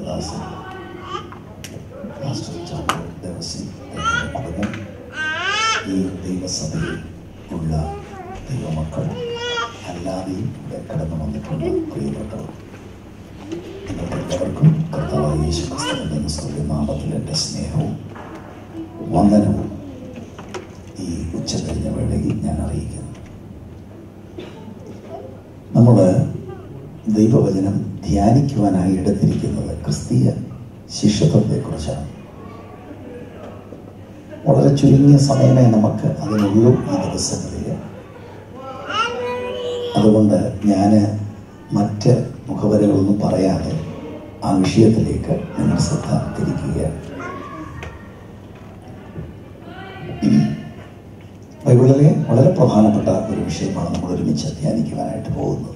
ദൈവദാസൻ പാസ്റ്റർ ചാക്കോ ദേവസി കുടുംബം, ഈ ദൈവസഭയിൽ ഉള്ള ദൈവമക്കൾ, അല്ലാതെയും ഇവിടെ കടന്നു വന്നിട്ടുള്ള പ്രിയപ്പെട്ടവർ, നിങ്ങൾക്കെല്ലാവർക്കും കർത്താവായ യേശുക്രിസ്തുവിന്റെ സ്തുതിനാമത്തിൽ എൻ്റെ സ്നേഹവും വന്ദനവും ഈ ഉച്ചകഴിഞ്ഞ വേളയിൽ ഞാൻ അറിയിക്കുന്നു. നമ്മൾ ദൈവവചനം ധ്യാനിക്കുവാനായി എടുത്തിരിക്കുന്നത് ക്രിസ്തീയ ശിഷ്യത്വത്തെക്കുറിച്ചാണ്. വളരെ ചുരുങ്ങിയ സമയമേ നമുക്ക് അതിനുള്ളൂ ഈ ദിവസങ്ങളിൽ. അതുകൊണ്ട് ഞാൻ മറ്റ് മുഖവരകളൊന്നും പറയാതെ ആ വിഷയത്തിലേക്ക് നിങ്ങൾ ശ്രദ്ധ തിരിക്കുകയാണ്. ബൈബിളിലെ വളരെ പ്രധാനപ്പെട്ട ഒരു വിഷയമാണ് നമ്മൾ ഒരുമിച്ച് ധ്യാനിക്കുവാനായിട്ട് പോകുന്നത്.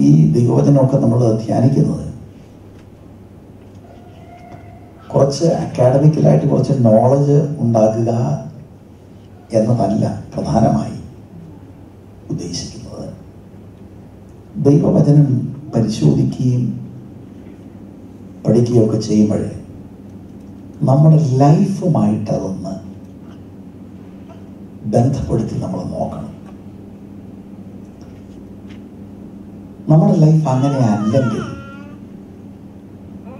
ഈ ദൈവവചനമൊക്കെ നമ്മൾ ധ്യാനിക്കുന്നത് കുറച്ച് അക്കാഡമിക്കലായിട്ട് കുറച്ച് നോളജ് ഉണ്ടാക്കുക എന്നതല്ല പ്രധാനമായി ഉദ്ദേശിക്കുന്നത്. ദൈവവചനം പരിശോധിക്കുകയും പഠിക്കുകയൊക്കെ ചെയ്യുമ്പോഴേ നമ്മുടെ ലൈഫുമായിട്ട് അതൊന്ന് ബന്ധപ്പെടുത്തി നമ്മൾ നോക്കണം. നമ്മുടെ ലൈഫ് അങ്ങനെ അല്ലെങ്കിൽ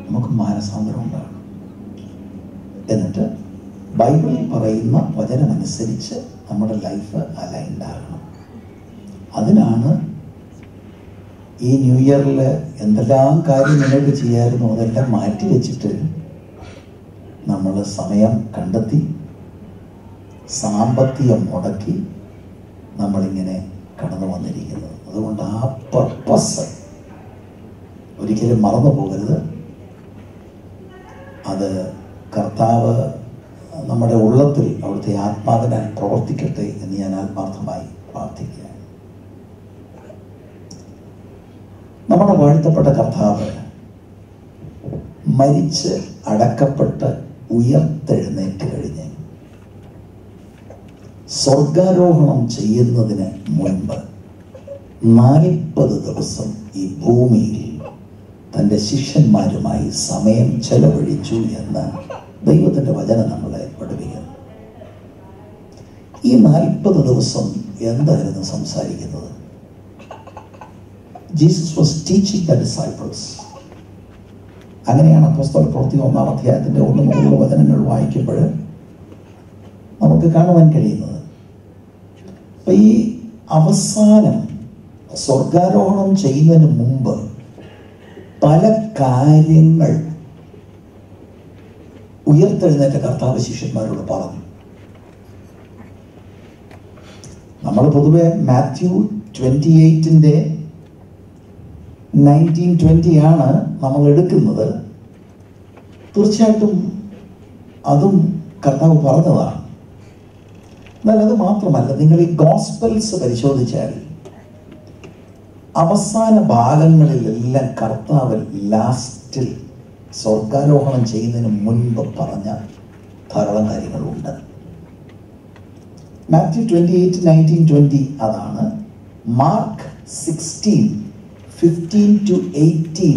നമുക്ക് മാനസാന്തരം ഉണ്ടാകണം. എന്നിട്ട് ബൈബിളിൽ പറയുന്ന വചനമനുസരിച്ച് നമ്മുടെ ലൈഫ് അലൈൻഡ് ആകണം. അതിനാണ് ഈ ന്യൂ ഇയറിൽ എന്തെല്ലാം കാര്യം നിങ്ങൾക്ക് ചെയ്യാമായിരുന്നു അതെല്ലാം മാറ്റി വെച്ചിട്ട് നമ്മൾ സമയം കണ്ടെത്തി സാമ്പത്തികം മുടക്കി നമ്മളിങ്ങനെ കടന്നു വന്നിരിക്കുന്നത്. അതുകൊണ്ട് ആ പർപ്പസ് ഒരിക്കലും മറന്നു പോകരുത്. അത് കർത്താവ് നമ്മുടെ ഉള്ളത്തിൽ അവിടുത്തെ ആത്മാവിനാൽ പ്രവർത്തിക്കട്ടെ എന്ന് ഞാൻ ആത്മാർത്ഥമായി പ്രാർത്ഥിക്കുകയാണ്. നമ്മുടെ വാഴ്ത്തപ്പെട്ട കർത്താവ് മരിച്ച് അടക്കപ്പെട്ട് ഉയർത്തെഴുന്നേറ്റ് കഴിഞ്ഞ് സ്വർഗാരോഹണം ചെയ്യുന്നതിന് മുൻപ് 40 ദിവസം ഈ ഭൂമിയിൽ തൻ്റെ ശിഷ്യന്മാരുമായി സമയം ചെലവഴിച്ചു എന്ന് ദൈവത്തിൻ്റെ വചനം നമ്മളെ പഠിപ്പിക്കുന്നു. ഈ 40 ദിവസം എന്തായിരുന്നു സംസാരിക്കുന്നത്? Jesus was teaching the disciples. അങ്ങനെയാണ് അപ്പോസ്തല പ്രവൃത്തി 1-ാം അധ്യായത്തിൻ്റെ 1 മുതലുള്ള വചനങ്ങൾ വായിക്കുമ്പോൾ നമുക്ക് കാണുവാൻ കഴിയുന്നത്. അപ്പം ഈ അവസാനം സ്വർഗാരോഹണം ചെയ്യുന്നതിന് മുമ്പ് പല കാര്യങ്ങൾ ഉയർത്തെഴുന്നേറ്റ കർത്താവ് ശിഷ്യന്മാരോട് പറഞ്ഞു. നമ്മൾ പൊതുവെ മാത്യു 28-ന്റെ 19-20 ആണ് നമ്മൾ എടുക്കുന്നത്. തീർച്ചയായിട്ടും അതും കർത്താവ് പറഞ്ഞതാണ്. എന്നാൽ അത് മാത്രമല്ല, നിങ്ങൾ ഈ ഗോസ്പൽസ് പരിശോധിച്ചാൽ അവസാന ഭാഗങ്ങളിലെല്ലാം കർത്താവ് ലാസ്റ്റിൽ സ്വർഗാരോഹണം ചെയ്യുന്നതിന് മുൻപ് പറഞ്ഞ ധാരാളം കാര്യങ്ങളുണ്ട്. മാത്യു 28:19-20 അതാണ്. മാർക്ക് 16:15-18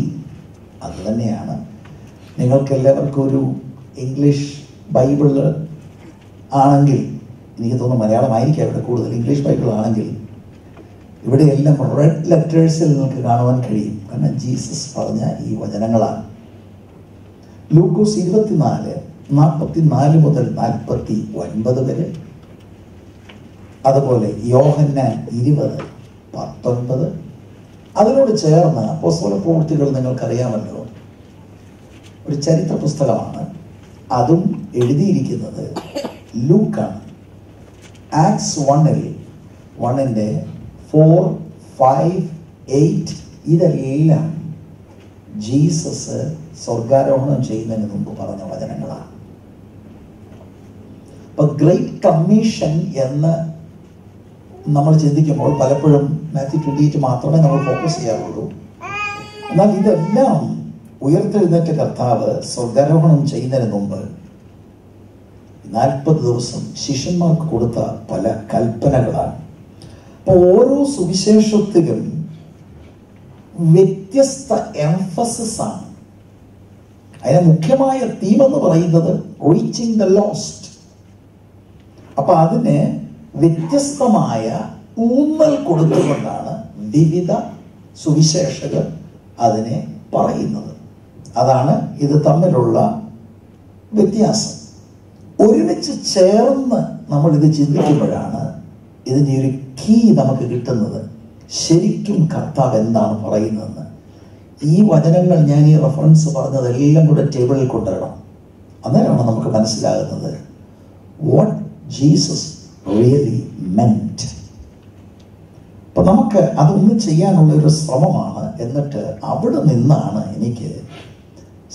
അത് തന്നെയാണ്. നിങ്ങൾക്ക് എല്ലാവർക്കും ഒരു ഇംഗ്ലീഷ് ബൈബിൾ ആണെങ്കിൽ, എനിക്ക് തോന്നുന്നു മലയാളമായിരിക്കും ഇവിടെ കൂടുതൽ, ഇംഗ്ലീഷ് ബൈബിൾ ആണെങ്കിൽ ഇവിടെയെല്ലാം റെഡ് ലെറ്റേഴ്സിൽ നിങ്ങൾക്ക് കാണുവാൻ കഴിയും. കാരണം ജീസസ് പറഞ്ഞ ഈ വചനങ്ങളാണ്. ലൂക്കോസ് 24:44 മുതൽ 49 വരെ, അതുപോലെ യോഹന്നാൻ 20:19. അതിനോട് ചേർന്ന് അപ്പോസ്തല പ്രവൃത്തികൾ നിങ്ങൾക്കറിയാമല്ലോ, ഒരു ചരിത്ര പുസ്തകമാണ്. അതും എഴുതിയിരിക്കുന്നത് ലൂക്കാണ്. ആക്ട്സ് 1-ന്റെ 4, 5, 8 ഇതെല്ലാം ജീസസ് സ്വർഗാരോഹണം ചെയ്യുന്നതിന് മുമ്പ് പറഞ്ഞ വചനങ്ങളാണ്. അപ്പൊ ഗ്രേറ്റ് കമ്മീഷൻ എന്ന് നമ്മൾ ചിന്തിക്കുമ്പോൾ പലപ്പോഴും മാത്യു 28 മാത്രമേ നമ്മൾ ഫോക്കസ് ചെയ്യാറുള്ളൂ. എന്നാൽ ഇതെല്ലാം ഉയർത്തെഴുന്നേറ്റ കർത്താവ് സ്വർഗാരോഹണം ചെയ്യുന്നതിന് മുമ്പ് 40 ദിവസം ശിഷ്യന്മാർക്ക് കൊടുത്ത പല കൽപ്പനകളാണ്. അപ്പോൾ ഓരോ സുവിശേഷത്തിലും വ്യത്യസ്ത എംഫസിസ് ആണ്. അതിന് മുഖ്യമായ തീം എന്ന് പറയുന്നത് റീച്ചിങ് ദ ലോസ്റ്റ്. അപ്പൊ അതിന് വ്യത്യസ്തമായ ഊന്നൽ കൊടുത്തുകൊണ്ടാണ് വിവിധ സുവിശേഷകർ അതിനെ പറയുന്നത്. അതാണ് ഇത് തമ്മിലുള്ള വ്യത്യാസം. ഒരുമിച്ച് ചേർന്ന് നമ്മൾ ഇത് ചിന്തിക്കുമ്പോഴാണ് ഇതിൻ്റെ ഒരു കീ നമുക്ക് കിട്ടുന്നത്. ശരിക്കും കർത്താവ് എന്താണ് പറയുന്നതെന്ന്. ഈ വചനങ്ങൾ, ഞാൻ ഈ റെഫറൻസ് പറഞ്ഞതെല്ലാം കൂടെ ടേബിളിൽ കൊണ്ടുവരണം. അന്നേരമാണ് നമുക്ക് മനസ്സിലാകുന്നത് വാട്ട് ജീസസ് റിയലി മെന്റ്. അപ്പൊ നമുക്ക് അതൊന്ന് ചെയ്യാനുള്ള ഒരു ശ്രമമാണ്. എന്നിട്ട് അവിടെ നിന്നാണ് എനിക്ക്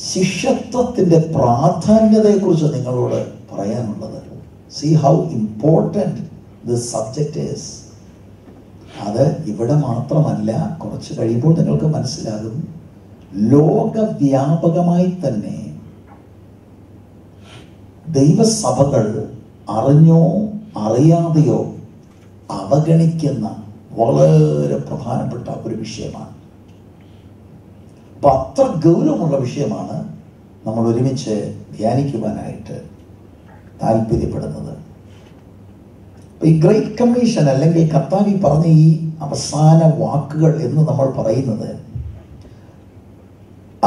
ശിഷ്യത്വത്തിന്റെ പ്രാധാന്യതയെക്കുറിച്ച് നിങ്ങളോട് പറയാനുള്ളത്. See how important this subject is. അത് ഇവിടെ മാത്രമല്ല, കുറച്ച് കഴിയുമ്പോൾ നിങ്ങൾക്ക് മനസ്സിലാകും. ലോകവ്യാപകമായി തന്നെ ദൈവസഭകൾ അറിഞ്ഞോ അറിയാതെയോ അവഗണിക്കുന്ന വളരെ പ്രധാനപ്പെട്ട ഒരു വിഷയമാണ്. അപ്പൊ അത്ര ഗൗരവമുള്ള വിഷയമാണ് നമ്മൾ ഒരുമിച്ച് ധ്യാനിക്കുവാനായിട്ട് താല്പര്യപ്പെടുന്നത്. ഈ ഗ്രേറ്റ് കമ്മീഷൻ അല്ലെങ്കിൽ കർത്താവ് പറഞ്ഞ ഈ അവസാന വാക്കുകൾ എന്ന് നമ്മൾ പറയുന്നത്,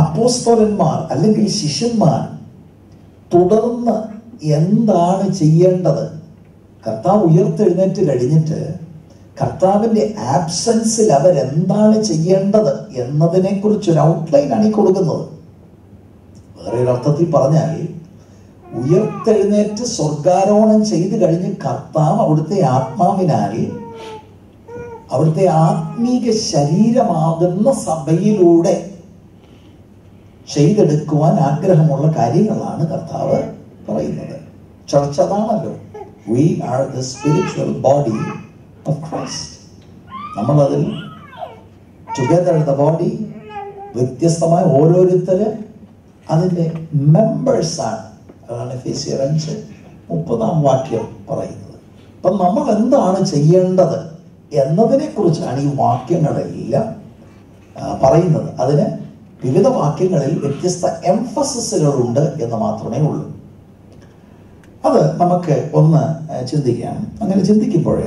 അപ്പോസ്തലന്മാർ അല്ലെങ്കിൽ ശിഷ്യന്മാർ തുടർന്ന് എന്താണ് ചെയ്യേണ്ടത്, കർത്താവ് ഉയർത്തെഴുന്നേറ്റ് കഴിഞ്ഞിട്ട് കർത്താവിൻ്റെ ആബ്സൻസിൽ അവരെന്താണ് ചെയ്യേണ്ടത് എന്നതിനെ കുറിച്ചൊരു ഔട്ട്ലൈനാണ് ഈ കൊടുക്കുന്നത്. വേറെ ഒരർത്ഥത്തിൽ പറഞ്ഞാൽ, ഉയർത്തെഴുന്നേറ്റ് സ്വർഗാരോഹണം ചെയ്തു കഴിഞ്ഞ് കർത്താവ് അവിടുത്തെ ആത്മാവിനാൽ അവിടുത്തെ ആത്മീക ശരീരമാകുന്ന സഭയിലൂടെ ചെയ്തെടുക്കുവാൻ ആഗ്രഹമുള്ള കാര്യങ്ങളാണ് കർത്താവ് പറയുന്നത്. ചർച്ച അതാണല്ലോ, we are the spiritual body of Christ. നമ്മളതിൽ together the body, വ്യത്യസ്തമായ ഓരോരുത്തര് അതിൻ്റെ മെമ്പേഴ്സാണ്. അതാണ് എഫേസ്യർ 5:30 പറയുന്നത്. അപ്പം നമ്മൾ എന്താണ് ചെയ്യേണ്ടത് എന്നതിനെ കുറിച്ചാണ് ഈ വാക്യങ്ങളെല്ലാം പറയുന്നത്. അതിന് വിവിധ വാക്യങ്ങളിൽ വ്യത്യസ്ത എംഫസിസുകളുണ്ട് എന്ന് മാത്രമേ ഉള്ളൂ. അത് നമുക്ക് ഒന്ന് ചിന്തിക്കാം. അങ്ങനെ ചിന്തിക്കുമ്പോൾ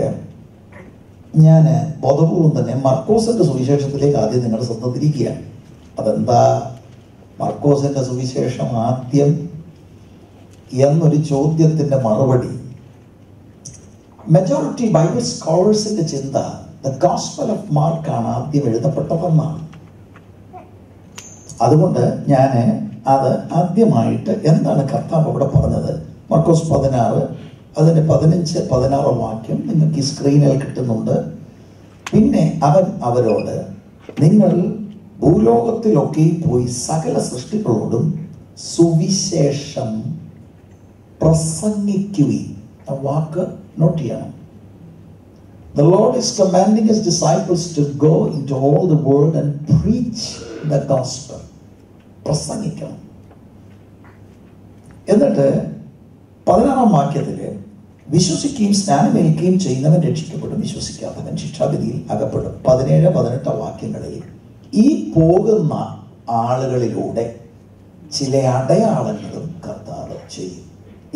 ഞാൻ ബോധപൂർവം തന്നെ മർക്കോസിന്റെ സുവിശേഷത്തിലേക്ക് ആദ്യം നിങ്ങളുടെ ശ്രദ്ധ തിരിക്കുകയാണ്. അതെന്താ മർക്കോസിന്റെ സുവിശേഷം ആദ്യം എന്നൊരു ചോദ്യത്തിന്റെ മറുപടി, മെജോറിറ്റി ബൈബിൾ സ്കോളേഴ്സിന്റെ ചിന്ത ദ ഗോസ്പൽ ഓഫ് മാർക്കാണ് ആദ്യം എഴുതപ്പെട്ടതെന്നാണ്. അതുകൊണ്ട് ഞാൻ അത് ആദ്യമായിട്ട് എന്താണ് കർത്താവ് അവിടെ പറഞ്ഞത്, മർക്കോസ് 16 അതിൻ്റെ 15-16 വാക്യം നിങ്ങൾക്ക് ഈ സ്ക്രീനിൽ കിട്ടുന്നുണ്ട്. പിന്നെ അവൻ അവരോട്, നിങ്ങൾ ഭൂലോകത്തിലൊക്കെ പോയി സകല സൃഷ്ടികളോടും സുവിശേഷം പ്രസംഗിക്കുകയും. ആ വാക്ക് നോട്ട് ചെയ്യണം. The Lord is commanding his disciples to go into all the world and preach the gospel. പ്രസംഗിക്കണം. എന്നിട്ട് 16 വാക്യത്തില് വിശ്വസിക്കുകയും സ്നാനമേൽക്കുകയും ചെയ്യുന്നവൻ രക്ഷിക്കപ്പെടും, വിശ്വസിക്കാത്തവൻ ശിക്ഷാവിധിയിൽ അകപ്പെടും. 17-18 വാക്യങ്ങളിൽ ഈ പോകുന്ന ആളുകളിലൂടെ ചില അടയാളങ്ങളും കർത്താവ് ചെയ്യും.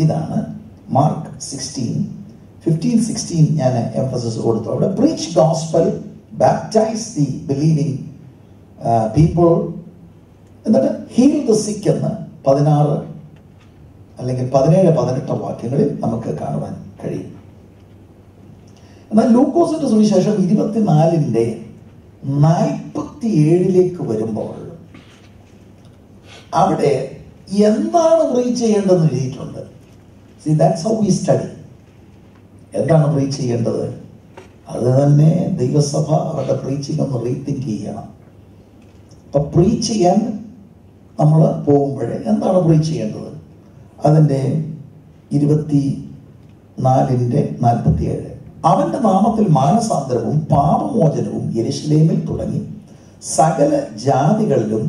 ഇതാണ് മാർക്ക് 15-16 ഞാൻ എംഫസിസ് കൊടുത്തു. അവിടെ preach gospel, baptise the believing people, എന്നിട്ട് ഹീൽ ദ സിക്ക് എന്ന് 16 അല്ലെങ്കിൽ 17-18 വാക്യങ്ങളിൽ നമുക്ക് കാണുവാൻ കഴിയും. എന്നാൽ ലൂക്കോസിന്റെ സുവിശേഷം 24-47 വരുമ്പോൾ അവിടെ എന്താണ് പ്രീച്ച് ചെയ്യേണ്ടതെന്ന് എഴുതിയിട്ടുണ്ട്. See, that's how we study. എന്താണ് പ്രീച്ച് ചെയ്യേണ്ടത്? അത് തന്നെ ദൈവസഭ അവരുടെ പ്രീച്ചിങ് ഒന്ന് റീതിങ്ക് ചെയ്യണം. അപ്പൊ പ്രീച്ച് ചെയ്യാൻ നമ്മൾ പോകുമ്പോഴേ എന്താണ് പ്രീച്ച് ചെയ്യേണ്ടത്? അതിൻ്റെ 24-47 അവന്റെ നാമത്തിൽ മാനസാന്തരവും പാപമോചനവും യെരൂശലേമിൽ തുടങ്ങി സകല ജാതികളിലും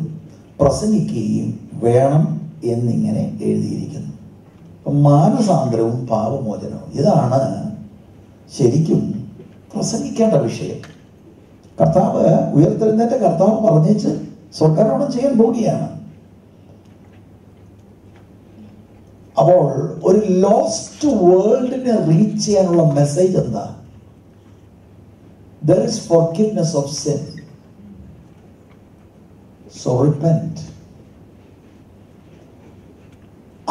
പ്രസംഗിക്കുകയും വേണം എന്നിങ്ങനെ എഴുതിയിരിക്കുന്നു. മാനസാന്തരവും പാപമോചനവും ഇതാണ് ശരിക്കും പ്രസംഗിക്കേണ്ട വിഷയം. കർത്താവ് ഉയർത്തെഴുന്നേറ്റ കർത്താവ് പറഞ്ഞേച്ച് സ്വർഗ്ഗാരോഹണം ചെയ്യാൻ പോവുകയാണ്. അപ്പോൾ ഒരു ലോസ്റ്റ് വേൾഡിനെ റീച്ച് ചെയ്യാനുള്ള മെസ്സേജ് എന്താ? There is forgiveness of sin. So repent.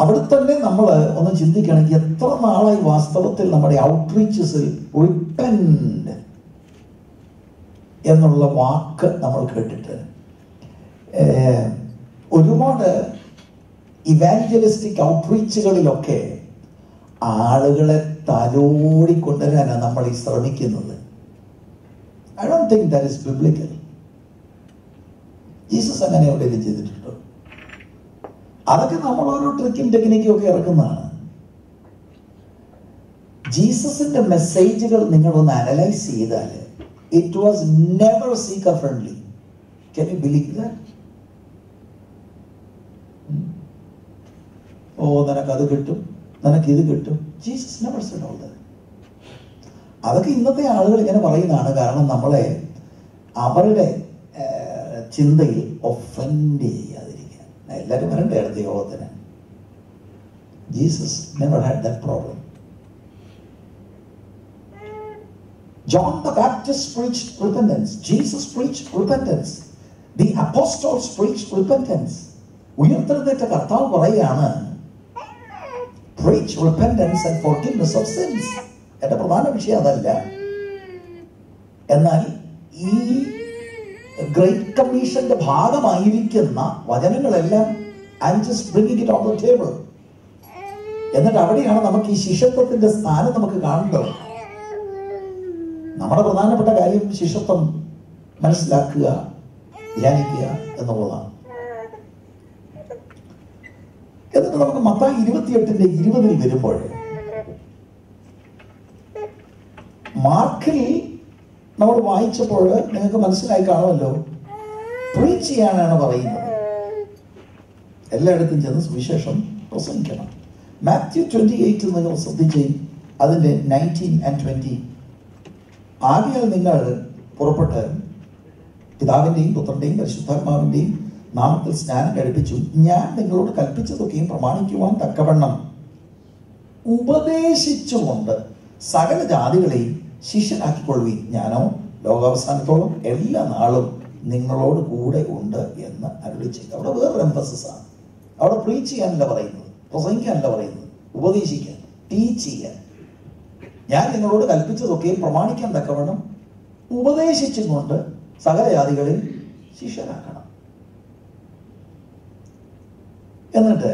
അവിടെ തന്നെ നമ്മൾ ഒന്ന് ചിന്തിക്കുകയാണെങ്കിൽ എത്ര നാളായി വാസ്തവത്തിൽ നമ്മുടെ ഔട്ട്റീച്ചസിൽ റിപ്പന്റ് എന്നുള്ള വാക്ക് നമ്മൾ കേട്ടിട്ട്. ഒരുപാട് ഇവാഞ്ചലിസ്റ്റിക് ഔട്ട്റീച്ചുകളിലൊക്കെ ആളുകളെ തലോടി കൊണ്ടുവരാനാണ് നമ്മൾ ഈ ശ്രമിക്കുന്നത്. I don't think that is biblical. Jesus അങ്ങനെ എവിടെയെങ്കിലും ചെയ്തിട്ടുണ്ടോ? അതൊക്കെ നമ്മൾ ഓരോ ട്രിക്കും ടെക്നിക്കും ഒക്കെ ഇറക്കുന്നതാണ്. ജീസസിന്റെ മെസ്സേജുകൾ നിങ്ങളൊന്ന് അനലൈസ് ചെയ്താൽ it was never seeker friendly. Can you believe that? ഓ നിനക്കത് കിട്ടും, നിനക്കിത് കിട്ടും. Jesus never Z all that. അതൊക്കെ ഇന്നത്തെ ആളുകൾ ഇങ്ങനെ പറയുന്നതാണ്. കാരണം നമ്മളെ അവരുടെ ചിന്തയിൽ ഒഫൻഡ് ചെയ്യാതിരിക്കാൻ. എല്ലാവരും വരണ്ടേ അടുത്ത യോഗത്തിന്? Jesus never had that problem. John the Baptist preached repentance. Jesus preached repentance. The apostles preached repentance. ഉയർത്തെഴുന്നേറ്റ കർത്താവ് പറയുകയാണ് preach repentance and forgiveness of sins. എന്റെ പ്രധാന വിഷയം അതല്ല. എന്നാൽ ഈ ഗ്രേറ്റ് കമ്മീഷന്റെ ഭാഗമായിരിക്കുന്ന വചനങ്ങളെല്ലാം I am just bringing it on the table. എന്നിട്ട് അവിടെയാണ് നമുക്ക് ഈ ശിഷ്യത്വത്തിന്റെ സ്ഥാനം നമുക്ക് കാണേണ്ടത്. നമ്മുടെ പ്രധാനപ്പെട്ട കാര്യം ശിഷ്യത്വം മനസ്സിലാക്കുക, ധ്യാനിക്കുക എന്നുള്ളതാണ്. എന്നിട്ട് നമുക്ക് മത്തായി 28:20 വരുമ്പോൾ മാർക്കിൽ നമ്മൾ വായിച്ചപ്പോൾ നിങ്ങൾക്ക് മനസ്സിലായി കാണുമല്ലോ, പ്രീച്ച് ചെയ്യാനാണ് പറയുന്നത്. എല്ലായിടത്തും ചെന്ന് സുവിശേഷം പ്രസംഗിക്കണം. മാത്യു 28 നിങ്ങൾ ശ്രദ്ധിച്ച് അതിൻ്റെ 19 and 20. ആകയാൽ നിങ്ങൾ പുറപ്പെട്ട് പിതാവിൻ്റെയും പുത്രൻ്റെയും പരിശുദ്ധാത്മാവിൻ്റെയും നാമത്തിൽ സ്നാനം കഴിപ്പിച്ചു ഞാൻ നിങ്ങളോട് കൽപ്പിച്ചതൊക്കെയും പ്രമാണിക്കുവാൻ തക്കവണ്ണം ഉപദേശിച്ചുകൊണ്ട് സകല ജാതികളെയും ശിഷ്യനാക്കിക്കൊള്ളുവീൻ. ഞാനോ ലോകാവസാനത്തോളം എല്ലാ നാളും നിങ്ങളോട് കൂടെ ഉണ്ട് എന്ന് അരുളി ചെയ്തു. അവിടെ വേറൊരു എംഫസിസ് ആണ്. അവിടെ പ്രീച്ച് ചെയ്യാനല്ല പറയുന്നത്, പ്രസംഗിക്കാനല്ല പറയുന്നത്, ഉപദേശിക്കാൻ, ടീച്ച് ചെയ്യാൻ. ഞാൻ നിങ്ങളോട് കൽപ്പിച്ചതൊക്കെയും പ്രമാണിക്കാൻ തക്കവണ്ണം ഉപദേശിച്ചും കൊണ്ട് സകല ജാതികളെയും ശിഷ്യനാക്കണം. എന്നിട്ട്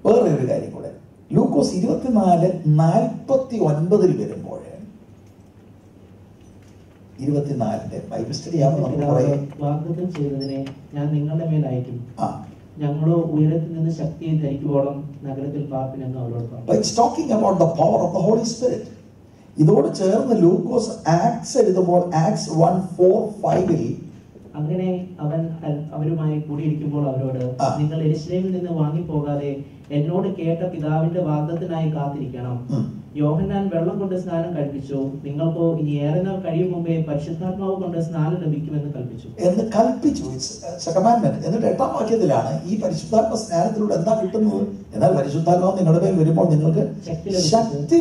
വേറെ ഒരു കാര്യം കൂടെ ലൂക്കോസ് 24:49 വരുമ്പോൾ 24 ബൈബിൾ സ്റ്റഡി ആവുമ്പോൾ നമുക്ക് പറയും വാഗ്ദത്തം ചെയ്തതിനെ ഞാൻ നിങ്ങളുടെ മേൽ അയക്കും, ഞങ്ങളോ ഉയരത്തിൽ നിന്ന് ശക്തിയെ ധരിക്കുവോളം നഗരത്തിൽ പാർപ്പിനെന്ന് അവരോട് പറഞ്ഞു. It's talking about the power of the Holy Spirit. ഇതോട് ചേർന്ന് ലൂക്കോസ് ആക്ട്സ് എഴുതുമ്പോൾ ആക്ട്സ് 1:4-5 അങ്ങനെ അവൻ അവരുമായി കൂടിയിരിക്കുമ്പോൾ അവരോട്, നിങ്ങൾ യെരൂശലേമിൽ നിന്ന് വാങ്ങിപ്പോകാതെ എന്നോട് കേട്ട പിതാവിന്റെ വാഗ്ദത്തത്തിനായി കാത്തിരിക്കണം. യോഹന്നാൻ വെള്ളം കൊണ്ട് സ്നാനം കഴിപ്പിച്ചു, നിങ്ങൾക്കോ ഇനി ഏറെ നാൾ കഴിയും മുമ്പേ പരിശുദ്ധാത്മാവ് കൊണ്ട് സ്നാനം ലഭിക്കുമെന്ന് കൽപ്പിച്ചു. എന്നിട്ട് 8ാം വാക്യത്തിലാണ് ഈ പരിശുദ്ധാത്മ സ്നാനത്തിലൂടെ എന്താ കിട്ടുന്നത്? എന്നാൽ പരിശുദ്ധാത്മാവ് നിങ്ങളുടെ മേൽ വരുമ്പോൾ നിങ്ങൾക്ക് ശക്തി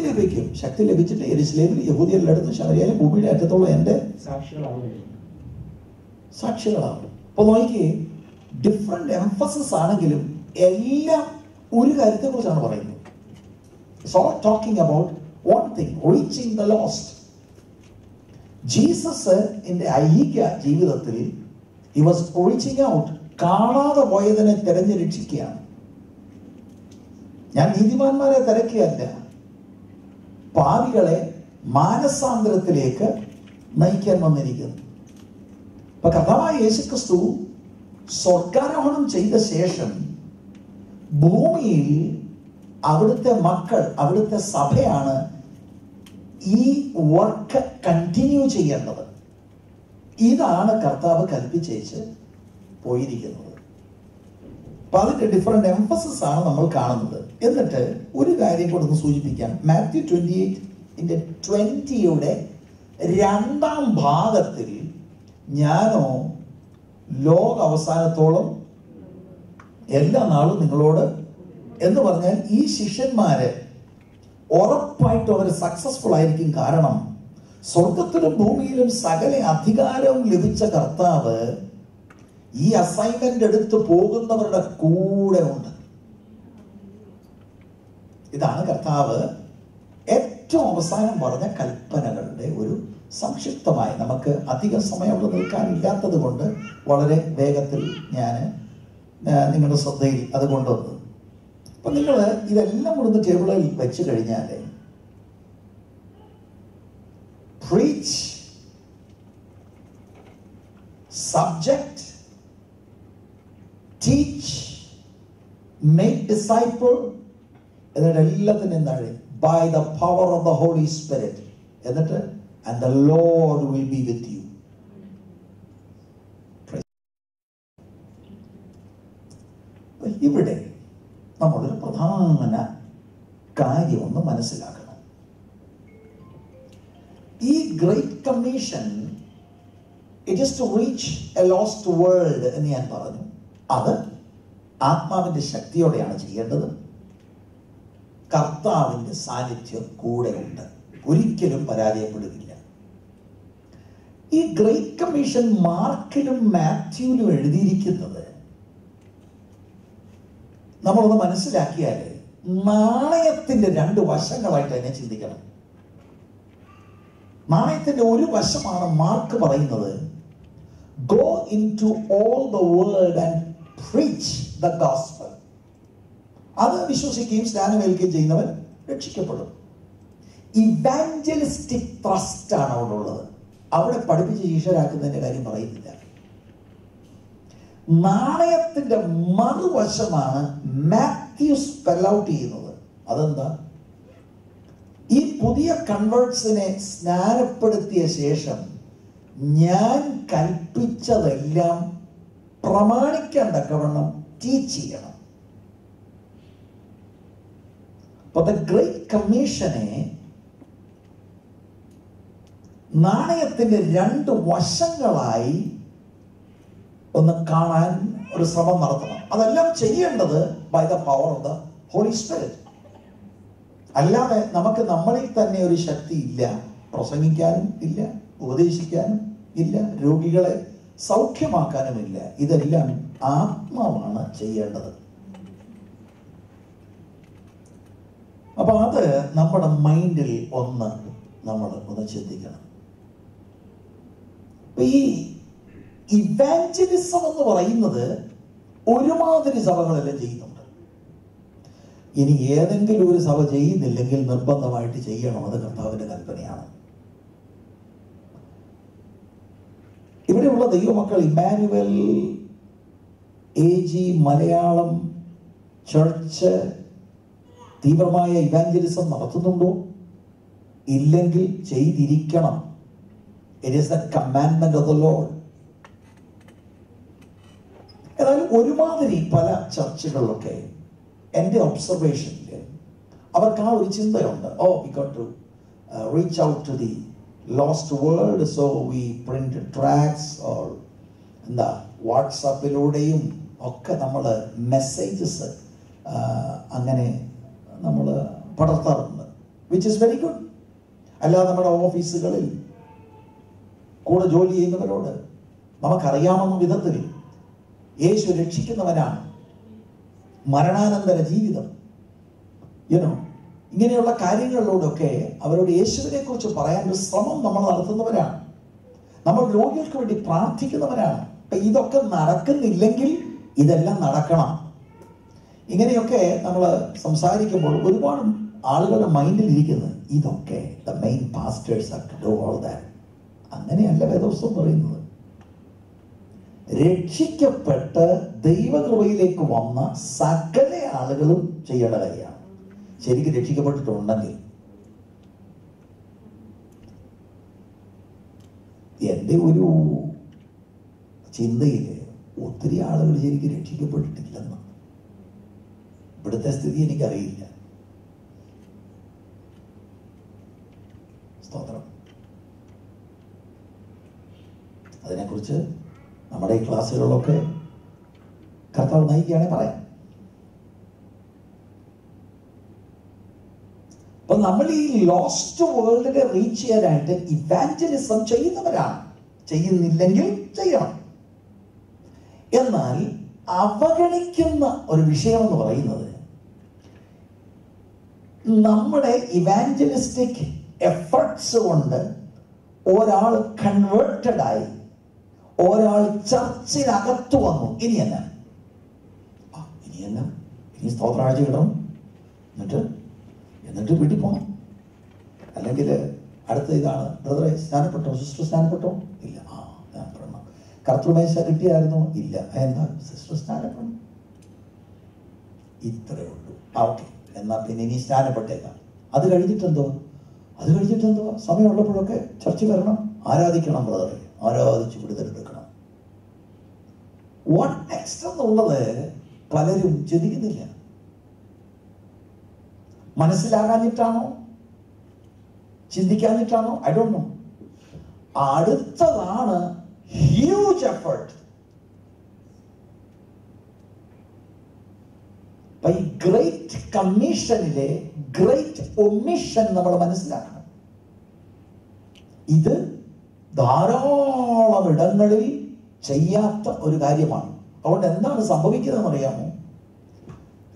ലഭിക്കും. ശക്തി ലഭിച്ചിട്ട് യെരൂശലേമിൽ യഹൂദ എല്ലായിടത്തും ശമരിയയിലും ഭൂമിയുടെ അറ്റത്തോളം എന്റെ സാക്ഷികളാവും. അപ്പൊ നോക്കി, ഡിഫറെന്റ് എംഫസിസ് ആണെങ്കിലും എല്ലാം ഒരു കാര്യത്തെ കുറിച്ചാണ് പറയുന്നത്. It's all talking about one thing, reaching the lost. Jesus ഇന്റെ ഐഹിക ജീവിതത്തിൽ he was reaching out, കാണാതെ പോയതിനെ തിരഞ്ഞു രക്ഷിക്കുകയാണ്. ഞാൻ നീതിമാന്മാരെ തിരക്കുകയല്ല, പാപികളെ മാനസാന്തരത്തിലേക്ക് നയിക്കാൻ വന്നിരിക്കുന്നു. അപ്പൊ കർത്താവായ യേശുക്രിസ്തു സ്വർഗ്ഗാരോഹണം ചെയ്ത ശേഷം ഭൂമിയിൽ അവിടുത്തെ മക്കൾ, അവിടുത്തെ സഭയാണ് ഈ വർക്ക് കണ്ടിന്യൂ ചെയ്യേണ്ടത്. ഇതാണ് കർത്താവ് കൽപ്പിച്ചേച്ച് പോയിരിക്കുന്നത്. അപ്പൊ അതിന്റെ ഡിഫറെന്റ് എംഫസിസ് ആണ് നമ്മൾ കാണുന്നത്. എന്നിട്ട് ഒരു കാര്യം കൂടെ ഒന്ന് സൂചിപ്പിക്കാം. മാത്യു 28:20 2-ാം ഭാഗത്തിൽ ഞാനോ ലോക അവസാനത്തോളം എല്ലാ നാളും നിങ്ങളോട് എന്ന് പറഞ്ഞാൽ ഈ ശിഷ്യന്മാര് ഉറപ്പായിട്ടും അവർ സക്സസ്ഫുൾ ആയിരിക്കും. കാരണം സ്വർഗത്തിലും ഭൂമിയിലും സകല അധികാരവും ലഭിച്ച കർത്താവ് ഈ അസൈൻമെന്റ് എടുത്ത് പോകുന്നവരുടെ കൂടെ ഉണ്ട്. ഇതാണ് കർത്താവ് ഏറ്റവും അവസാനം പറഞ്ഞ കൽപ്പനകളുടെ ഒരു സംക്ഷിപ്തമായി. നമുക്ക് അധികം സമയം അവിടെ നിൽക്കാനില്ലാത്തത് കൊണ്ട് വളരെ വേഗത്തിൽ ഞാൻ നിങ്ങളുടെ ശ്രദ്ധയിൽ അത് കൊണ്ടുവന്നത്. അപ്പൊ നിങ്ങൾ ഇതെല്ലാം കൊടുത്ത് ടേബിളിൽ വെച്ച് കഴിഞ്ഞാൽ preach, subject, teach, make disciple എന്നിട്ട് എല്ലാത്തിനും എന്താണ് by the power of the Holy Spirit എന്നിട്ട് and the Lord will be with you. ഇവിടെ നമ്മളൊരു പ്രധാന കാര്യം ഒന്ന് മനസ്സിലാക്കണം. ഈ great commission it is to reach a lost world എന്ന് ഞാൻ പറഞ്ഞു. അത് ആത്മാവിന്റെ ശക്തിയോടെയാണ് ചെയ്യേണ്ടത്. കർത്താവിന്റെ സാന്നിധ്യം കൂടെ ഉണ്ട്, ഒരിക്കലും പരാജയപ്പെടുകയില്ല. ഈ ഗ്രേറ്റ് കമ്മീഷൻ മാർക്കിലും മാത്യുവിലും എഴുതിയിരിക്കുന്നത് നമ്മളൊന്ന് മനസ്സിലാക്കിയാൽ നാണയത്തിന്റെ രണ്ട് വശങ്ങളായിട്ട് തന്നെ ചിന്തിക്കണം. നാണയത്തിന്റെ ഒരു വശമാണ് മാർക്ക് പറയുന്നത് go into all the world and preach the gospel. അത് വിശ്വസിക്കുകയും സ്നാനമേൽക്കുകയും ചെയ്യുന്നവൻ രക്ഷിക്കപ്പെടും. ഇവാഞ്ചലിസ്റ്റിക് ട്രസ്റ്റ് ആണ് അവിടെ ഉള്ളത്. അവിടെ പഠിപ്പിച്ച് ശിഷ്യരാക്കുന്നതിന്റെ കാര്യം പറയുന്നില്ല. നാണയത്തിന്റെ മറുവശമാണ് മാത്യു സ്പെൽ ഔട്ട് ചെയ്യുന്നത്. അതെന്താ? ഈ പുതിയ കൺവേർട്സിനെ സ്നാനപ്പെടുത്തിയ ശേഷം ഞാൻ കൽപ്പിച്ചതെല്ലാം പ്രമാണിക്കാൻ തക്കവണ്ണം ടീച്ച് ചെയ്യണം. അപ്പൊ ദ ഗ്രേറ്റ് കമ്മീഷനെ നാണയത്തിന്റെ രണ്ട് വശങ്ങളായി ഒന്ന് കാണാൻ ഒരു ശ്രമം നടത്തണം. അതെല്ലാം ചെയ്യേണ്ടത് by the power of the Holy Spirit. അല്ലാതെ നമുക്ക് നമ്മളിൽ തന്നെ ഒരു ശക്തി ഇല്ല. പ്രസംഗിക്കാനും ഇല്ല, ഉപദേശിക്കാനും ഇല്ല, രോഗികളെ സൗഖ്യമാക്കാനുമില്ല. ഇതെല്ലാം ആത്മാവാണ് ചെയ്യേണ്ടത്. അപ്പൊ അത് നമ്മുടെ മൈൻഡിൽ നമ്മൾ ചിന്തിക്കണം. ഈ ഇവാഞ്ചലിസം എന്ന് പറയുന്നത് ഒരുമാതിരി സഭകളെല്ലാം ചെയ്യുന്നുണ്ട്. ഇനി ഏതെങ്കിലും ഒരു സഭ ചെയ്യുന്നില്ലെങ്കിൽ നിർബന്ധമായിട്ട് ചെയ്യണം. അത് കർത്താവിന്റെ കൽപ്പനയാണ്. ഇവിടെയുള്ള ദൈവമക്കൾ ഇമ്മാനുവൽ AG മലയാളം ചർച്ച് തീവ്രമായ ഇവാഞ്ചലിസം നടത്തുന്നുണ്ടോ? ഇല്ലെങ്കിൽ ചെയ്തിരിക്കണം. It is the commandment of the lord. എന്നാൽ ഒരുമാതിരി പല ചർച്ചുകളിലൊക്കെ എൻ്റെ ഒബ്സർവേഷനിൽ അവർക്ക് ആ ഒരു ചിന്തയുണ്ട്. We got to reach out to the lost world, so we print tracts or വാട്സാപ്പിലൂടെയും ഒക്കെ നമ്മൾ മെസ്സേജസ് അങ്ങനെ നമ്മൾ പടർത്താറുണ്ട്, വിച്ച് ഇസ് വെരി ഗുഡ്. അല്ലാതെ നമ്മുടെ ഓഫീസുകളിൽ കൂടെ ജോലി ചെയ്യുന്നവരോട് നമുക്കറിയാവുന്ന വിധത്തിൽ യേശു രക്ഷിക്കുന്നവനാണ്, മരണാനന്തര ജീവിതം, ഇങ്ങനെയുള്ള കാര്യങ്ങളിലൂടെയൊക്കെ അവരോട് യേശുവിനെ കുറിച്ച് പറയാൻ ഒരു ശ്രമം നമ്മൾ നടത്തുന്നവരാണ്. നമ്മൾ രോഗികൾക്ക് വേണ്ടി പ്രാർത്ഥിക്കുന്നവരാണ്. അപ്പൊ ഇതൊക്കെ നടക്കുന്നില്ലെങ്കിൽ ഇതെല്ലാം നടക്കണം. ഇങ്ങനെയൊക്കെ നമ്മൾ സംസാരിക്കുമ്പോൾ ഒരുപാട് ആളുകളുടെ മൈൻഡിൽ ഇരിക്കുന്നത് ഇതൊക്കെ the main pastors are to do all that. അങ്ങനെയല്ല വേദപുസ്തകം പറയുന്നത്. രക്ഷിക്കപ്പെട്ട് ദൈവകൃപയിലേക്ക് വന്ന സകല ആളുകളും ചെയ്യേണ്ട കാര്യമാണ്. ശരിക്കും രക്ഷിക്കപ്പെട്ടിട്ടുണ്ടെങ്കിൽ എൻ്റെ ഒരു ചിന്തയിൽ ഒത്തിരി ആളുകൾ ശരിക്കും രക്ഷിക്കപ്പെട്ടിട്ടില്ലെന്ന്. ഇവിടുത്തെ സ്ഥിതി എനിക്കറിയില്ല. സ്തോത്രം. അതിനെക്കുറിച്ച് അതിനെക്കുറിച്ച് നമ്മുടെ ഈ ക്ലാസ്സുകളിലൊക്കെ കർത്താവ് നയിക്കുകയാണെങ്കിൽ പറയാം. അപ്പൊ നമ്മൾ ഈ ലോസ്റ്റ് വേൾഡിനെ റീച്ച് ചെയ്യാനായിട്ട് ഇവാഞ്ചലിസം ചെയ്യുന്നവരാണ്. ചെയ്യുന്നില്ലെങ്കിൽ ചെയ്യണം. എന്നാൽ അവഗണിക്കുന്ന ഒരു വിഷയം എന്ന് പറയുന്നത്, നമ്മുടെ ഇവാഞ്ചലിസ്റ്റിക് എഫർട്സ് കൊണ്ട് ഒരാൾ കൺവേർട്ടഡ് ആയി, ഒരാൾ ചർച്ചിനകത്ത് വന്നു. ഇനി സ്തോത്രാഴ്ച കിടണം, എന്നിട്ട് വീട്ടിൽ പോകണം. അല്ലെങ്കിൽ അടുത്ത ഇതാണ്, ബ്രദറെ സ്നാനപ്പെട്ടോ, സിസ്റ്റർ സ്നാനപ്പെട്ടോ? ഇല്ല. സ്നാനപ്പെടണം. കർത്തൃമേശ കിട്ടിയായിരുന്നോ? ഇല്ല. എന്താ സിസ്റ്റർ സ്നാനപ്പെടണം? ഇത്രയേ ഉള്ളൂ. ഓക്കെ, എന്നാ പിന്നെ ഇനി സ്നാനപ്പെട്ടേക്കാം. അത് കഴിഞ്ഞിട്ടെന്തോ സമയമുള്ളപ്പോഴൊക്കെ ചർച്ച വരണം, ആരാധിക്കണം ബ്രദറെ, ആരാധിച്ച് വിടുതലെടുക്കണം. വാട്ട് നെക്സ്റ്റ് എന്നുള്ളത് പലരും ചിന്തിക്കുന്നില്ല. മനസ്സിലാകാഞ്ഞിട്ടാണോ, ചിന്തിക്കാഞ്ഞിട്ടാണോ? I don't know. അടുത്തതാണ് ഹ്യൂജ് എഫർട്ട്. ഈ ഗ്രേറ്റ് കമ്മീഷനിലെ ഗ്രേറ്റ് ഒമിഷൻ നമ്മൾ മനസ്സിലാക്കണം. ഇത് ധാരാളം ഇടങ്ങളിൽ ചെയ്യാത്ത ഒരു കാര്യമാണ്. അതുകൊണ്ട് എന്താണ് സംഭവിക്കുന്നതെന്ന് അറിയാമോ?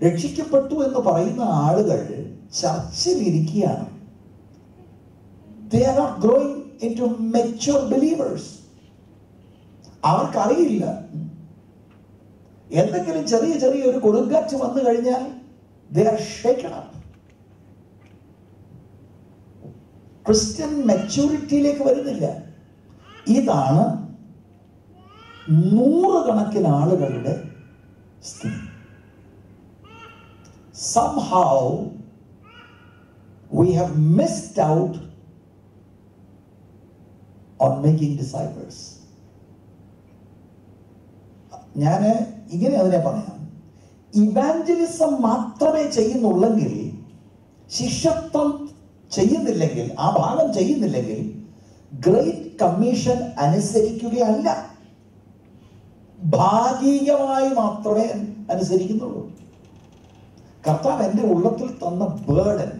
രക്ഷിക്കപ്പെട്ടു എന്ന് പറയുന്ന ആളുകൾ ചർച്ചിൽ ഇരിക്കുകയാണ്. They are not growing into mature believers. അവർക്കറിയില്ല. എന്തെങ്കിലും ചെറിയ ഒരു കൊടുങ്കാറ്റ് വന്നു കഴിഞ്ഞാൽ they are shaken up. Christian മെച്യൂരിറ്റിയിലേക്ക് വരുന്നില്ല. ഇതാണ് നൂറുകണക്കിന് ആളുകളുടെ സ്ഥിതി. Somehow we have missed out on making disciples. ഞാൻ ഇങ്ങനെ അതിനെ പറയാം, ഇവാഞ്ചലിസം മാത്രമേ ചെയ്യുന്നുള്ളെങ്കിൽ, ശിഷ്യത്വം ചെയ്യുന്നില്ലെങ്കിൽ, ആ ഭാഗം ചെയ്യുന്നില്ലെങ്കിൽ ഗ്രേറ്റ് കമ്മീഷൻ അനുസരിക്കുകയല്ല, ഭാഗികമായി മാത്രമേ അനുസരിക്കുന്നുള്ളൂ. കർത്താവ് എൻ്റെ ഉള്ളത്തിൽ തന്ന ബേർഡൻ,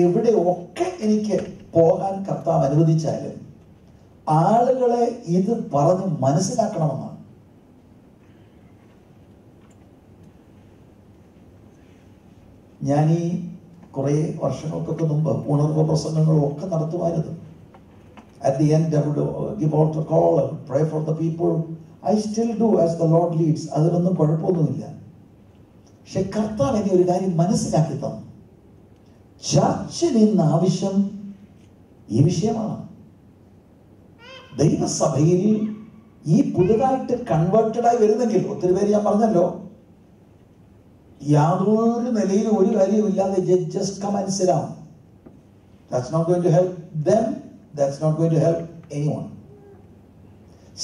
എവിടെയൊക്കെ എനിക്ക് പോകാൻ കർത്താവ് അനുവദിച്ചാലും ആളുകളെ ഇത് പറഞ്ഞ് മനസ്സിലാക്കണമെന്നാണ്. ഞാൻ ഈ കുറെ വർഷങ്ങൾക്കൊക്കെ മുമ്പ് ഉണർവ് പ്രസംഗങ്ങളും ഒക്കെ നടത്തുമായിരുന്നു. At the end I would give out a call and pray for the people. I still do as the Lord leads. അതിലൊന്നും കുഴപ്പമൊന്നുമില്ല. പക്ഷെ കർത്താവ് എന്നെ ഒരു കാര്യം മനസ്സിലാക്കി തന്നു. ചർച്ചിന് ഇന്ന് ആവശ്യം ഈ വിഷയമാണ്. ദൈവസഭയിൽ ഈ പുതുതായിട്ട് കൺവേർട്ടഡായി വരുന്നെങ്കിൽ, ഒത്തിരി പേര് ഞാൻ പറഞ്ഞല്ലോ, യാതൊരു നിലയിലും ഒരു കാര്യമില്ലാതെ just come and sit down. That's not going to help them. That's not going to help anyone.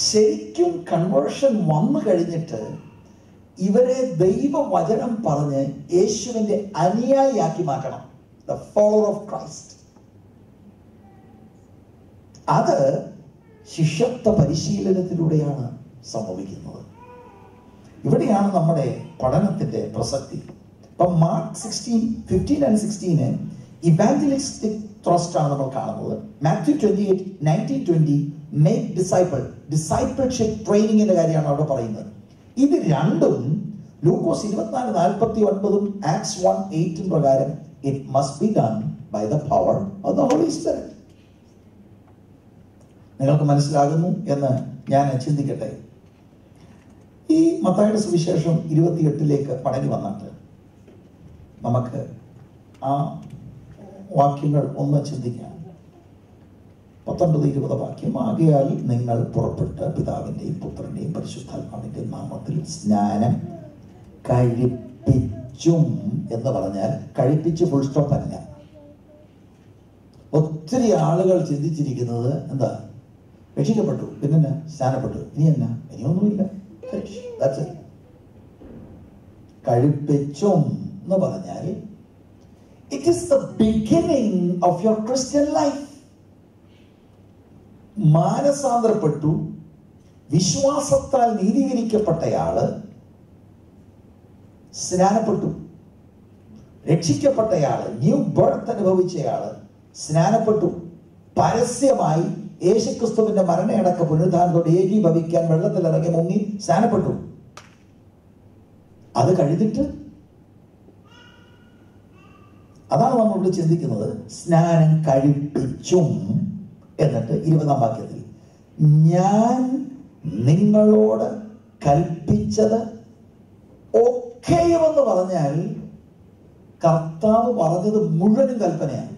ശരിക്കും കൺവേർഷൻ വന്നു കഴിഞ്ഞിട്ട് ഇവരെ ദൈവവചനം പറഞ്ഞ് യേശുവിന്റെ അനുയായിയാക്കി മാറ്റണം. The follower of Christ. അത് ശിഷ്യത്വ പരിശീലനത്തിലൂടെയാണ് സംഭവിക്കുന്നത്. ഇവിടെയാണ് നമ്മുടെ പഠനത്തിന്റെ പ്രസക്തി. ഇപ്പം മാർക്ക് 15 and 16 ഇവാഞ്ചലിസ്റ്റിക് ത്രസ്റ്റ് ആണ് നമ്മൾ കാണുന്നത്. മാത്യു 28:19-20 മേക്ക് ഡിസൈപ്പിൾ, ഡിസൈപ്പിൾഷിപ്പ് ട്രെയിനിങ്ങിന്റെ കാര്യമാണ് അവിടെ പറയുന്നത്. ഇത് രണ്ടും ലൂക്കോസ് 24:49 ആക്ട്സ് 1:8 പ്രകാരം it must be done by the power of the Holy Spirit. നിങ്ങൾക്ക് മനസ്സിലാകുന്നു എന്ന് ഞാൻ ചിന്തിക്കട്ടെ. ഈ മത്തായിയുടെ സുവിശേഷം 28 മടങ്ങി വന്നിട്ട് നമുക്ക് ആ വാക്യങ്ങൾ ഒന്ന് ചിന്തിക്കാം. 19-20 വാക്യം. ആകയാൽ നിങ്ങൾ പുറപ്പെട്ട് പിതാവിന്റെയും പുത്രന്റെയും പരിശുദ്ധാത്മാവിന്റെയും നാമത്തിൽ സ്നാനം കഴിപ്പിച്ചും എന്ന് പറഞ്ഞാൽ കഴിപ്പിച്ച് ഫുൾ സ്റ്റോപ്പ് അല്ല. ഒത്തിരി ആളുകൾ ചിന്തിച്ചിരിക്കുന്നത് എന്താ, രക്ഷിക്കപ്പെട്ടു, പിന്നെ സ്നാനപ്പെട്ടു, ഇനിയൊന്നുമില്ല, കഴിപ്പിച്ചും എന്ന് പറഞ്ഞാൽ it is the beginning of your Christian life. മാനസാന്തരപ്പെട്ടു, വിശ്വാസത്താൽ നീതീകരിക്കപ്പെട്ടയാള് സ്നാനപ്പെട്ടു. രക്ഷിക്കപ്പെട്ടയാള്, ന്യൂ ബർത്ത് അനുഭവിച്ചയാള് സ്നാനപ്പെട്ടു. പരസ്യമായി യേശുക്രിസ്തുവിന്റെ മരണയടക്ക പുനരുദ്ധാനത്തോട് ഏകീഭവിക്കാൻ വെള്ളത്തിലിറങ്ങി മുങ്ങി സ്നാനപ്പെട്ടു. അത് കഴിഞ്ഞിട്ട് അതാണ് നമ്മളിവിടെ ചിന്തിക്കുന്നത്. സ്നാനം കഴിപ്പിച്ചും എന്നിട്ട് 20-ാം വാക്യത്തിൽ ഞാൻ നിങ്ങളോട് കൽപ്പിച്ചത് ഒക്കെയുമെന്ന് പറഞ്ഞാൽ കർത്താവ് പറഞ്ഞത് മുഴുവനും കൽപ്പനയാണ്.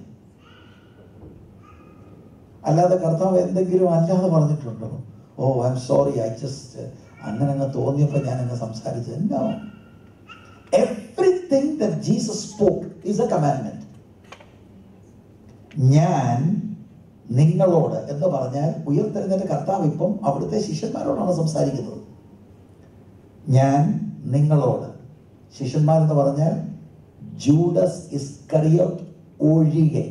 അല്ലാതെ കർത്താവ് എന്തെങ്കിലും അല്ലാതെ പറഞ്ഞിട്ടുണ്ടോ? Oh I am sorry, I just അങ്ങനെ അങ്ങ് തോന്നിയപ്പോൾ ഞാൻ അങ്ങ് സംസാരിച്ചത്. No, everything that Jesus spoke is a commandment. ഞാൻ നിങ്ങളോട് എന്ന് പറഞ്ഞാൽ ഉയർത്തെഴുന്നേറ്റ കർത്താവ് ഇപ്പം അവിടുത്തെ ശിഷ്യന്മാരോടാണ് സംസാരിക്കുന്നത്. ഞാൻ നിങ്ങളോട്, ശിഷ്യന്മാരെന്ന് പറഞ്ഞാൽ ജൂഡസ് ഇസ്കറിയോട്ട് ഒഴികെ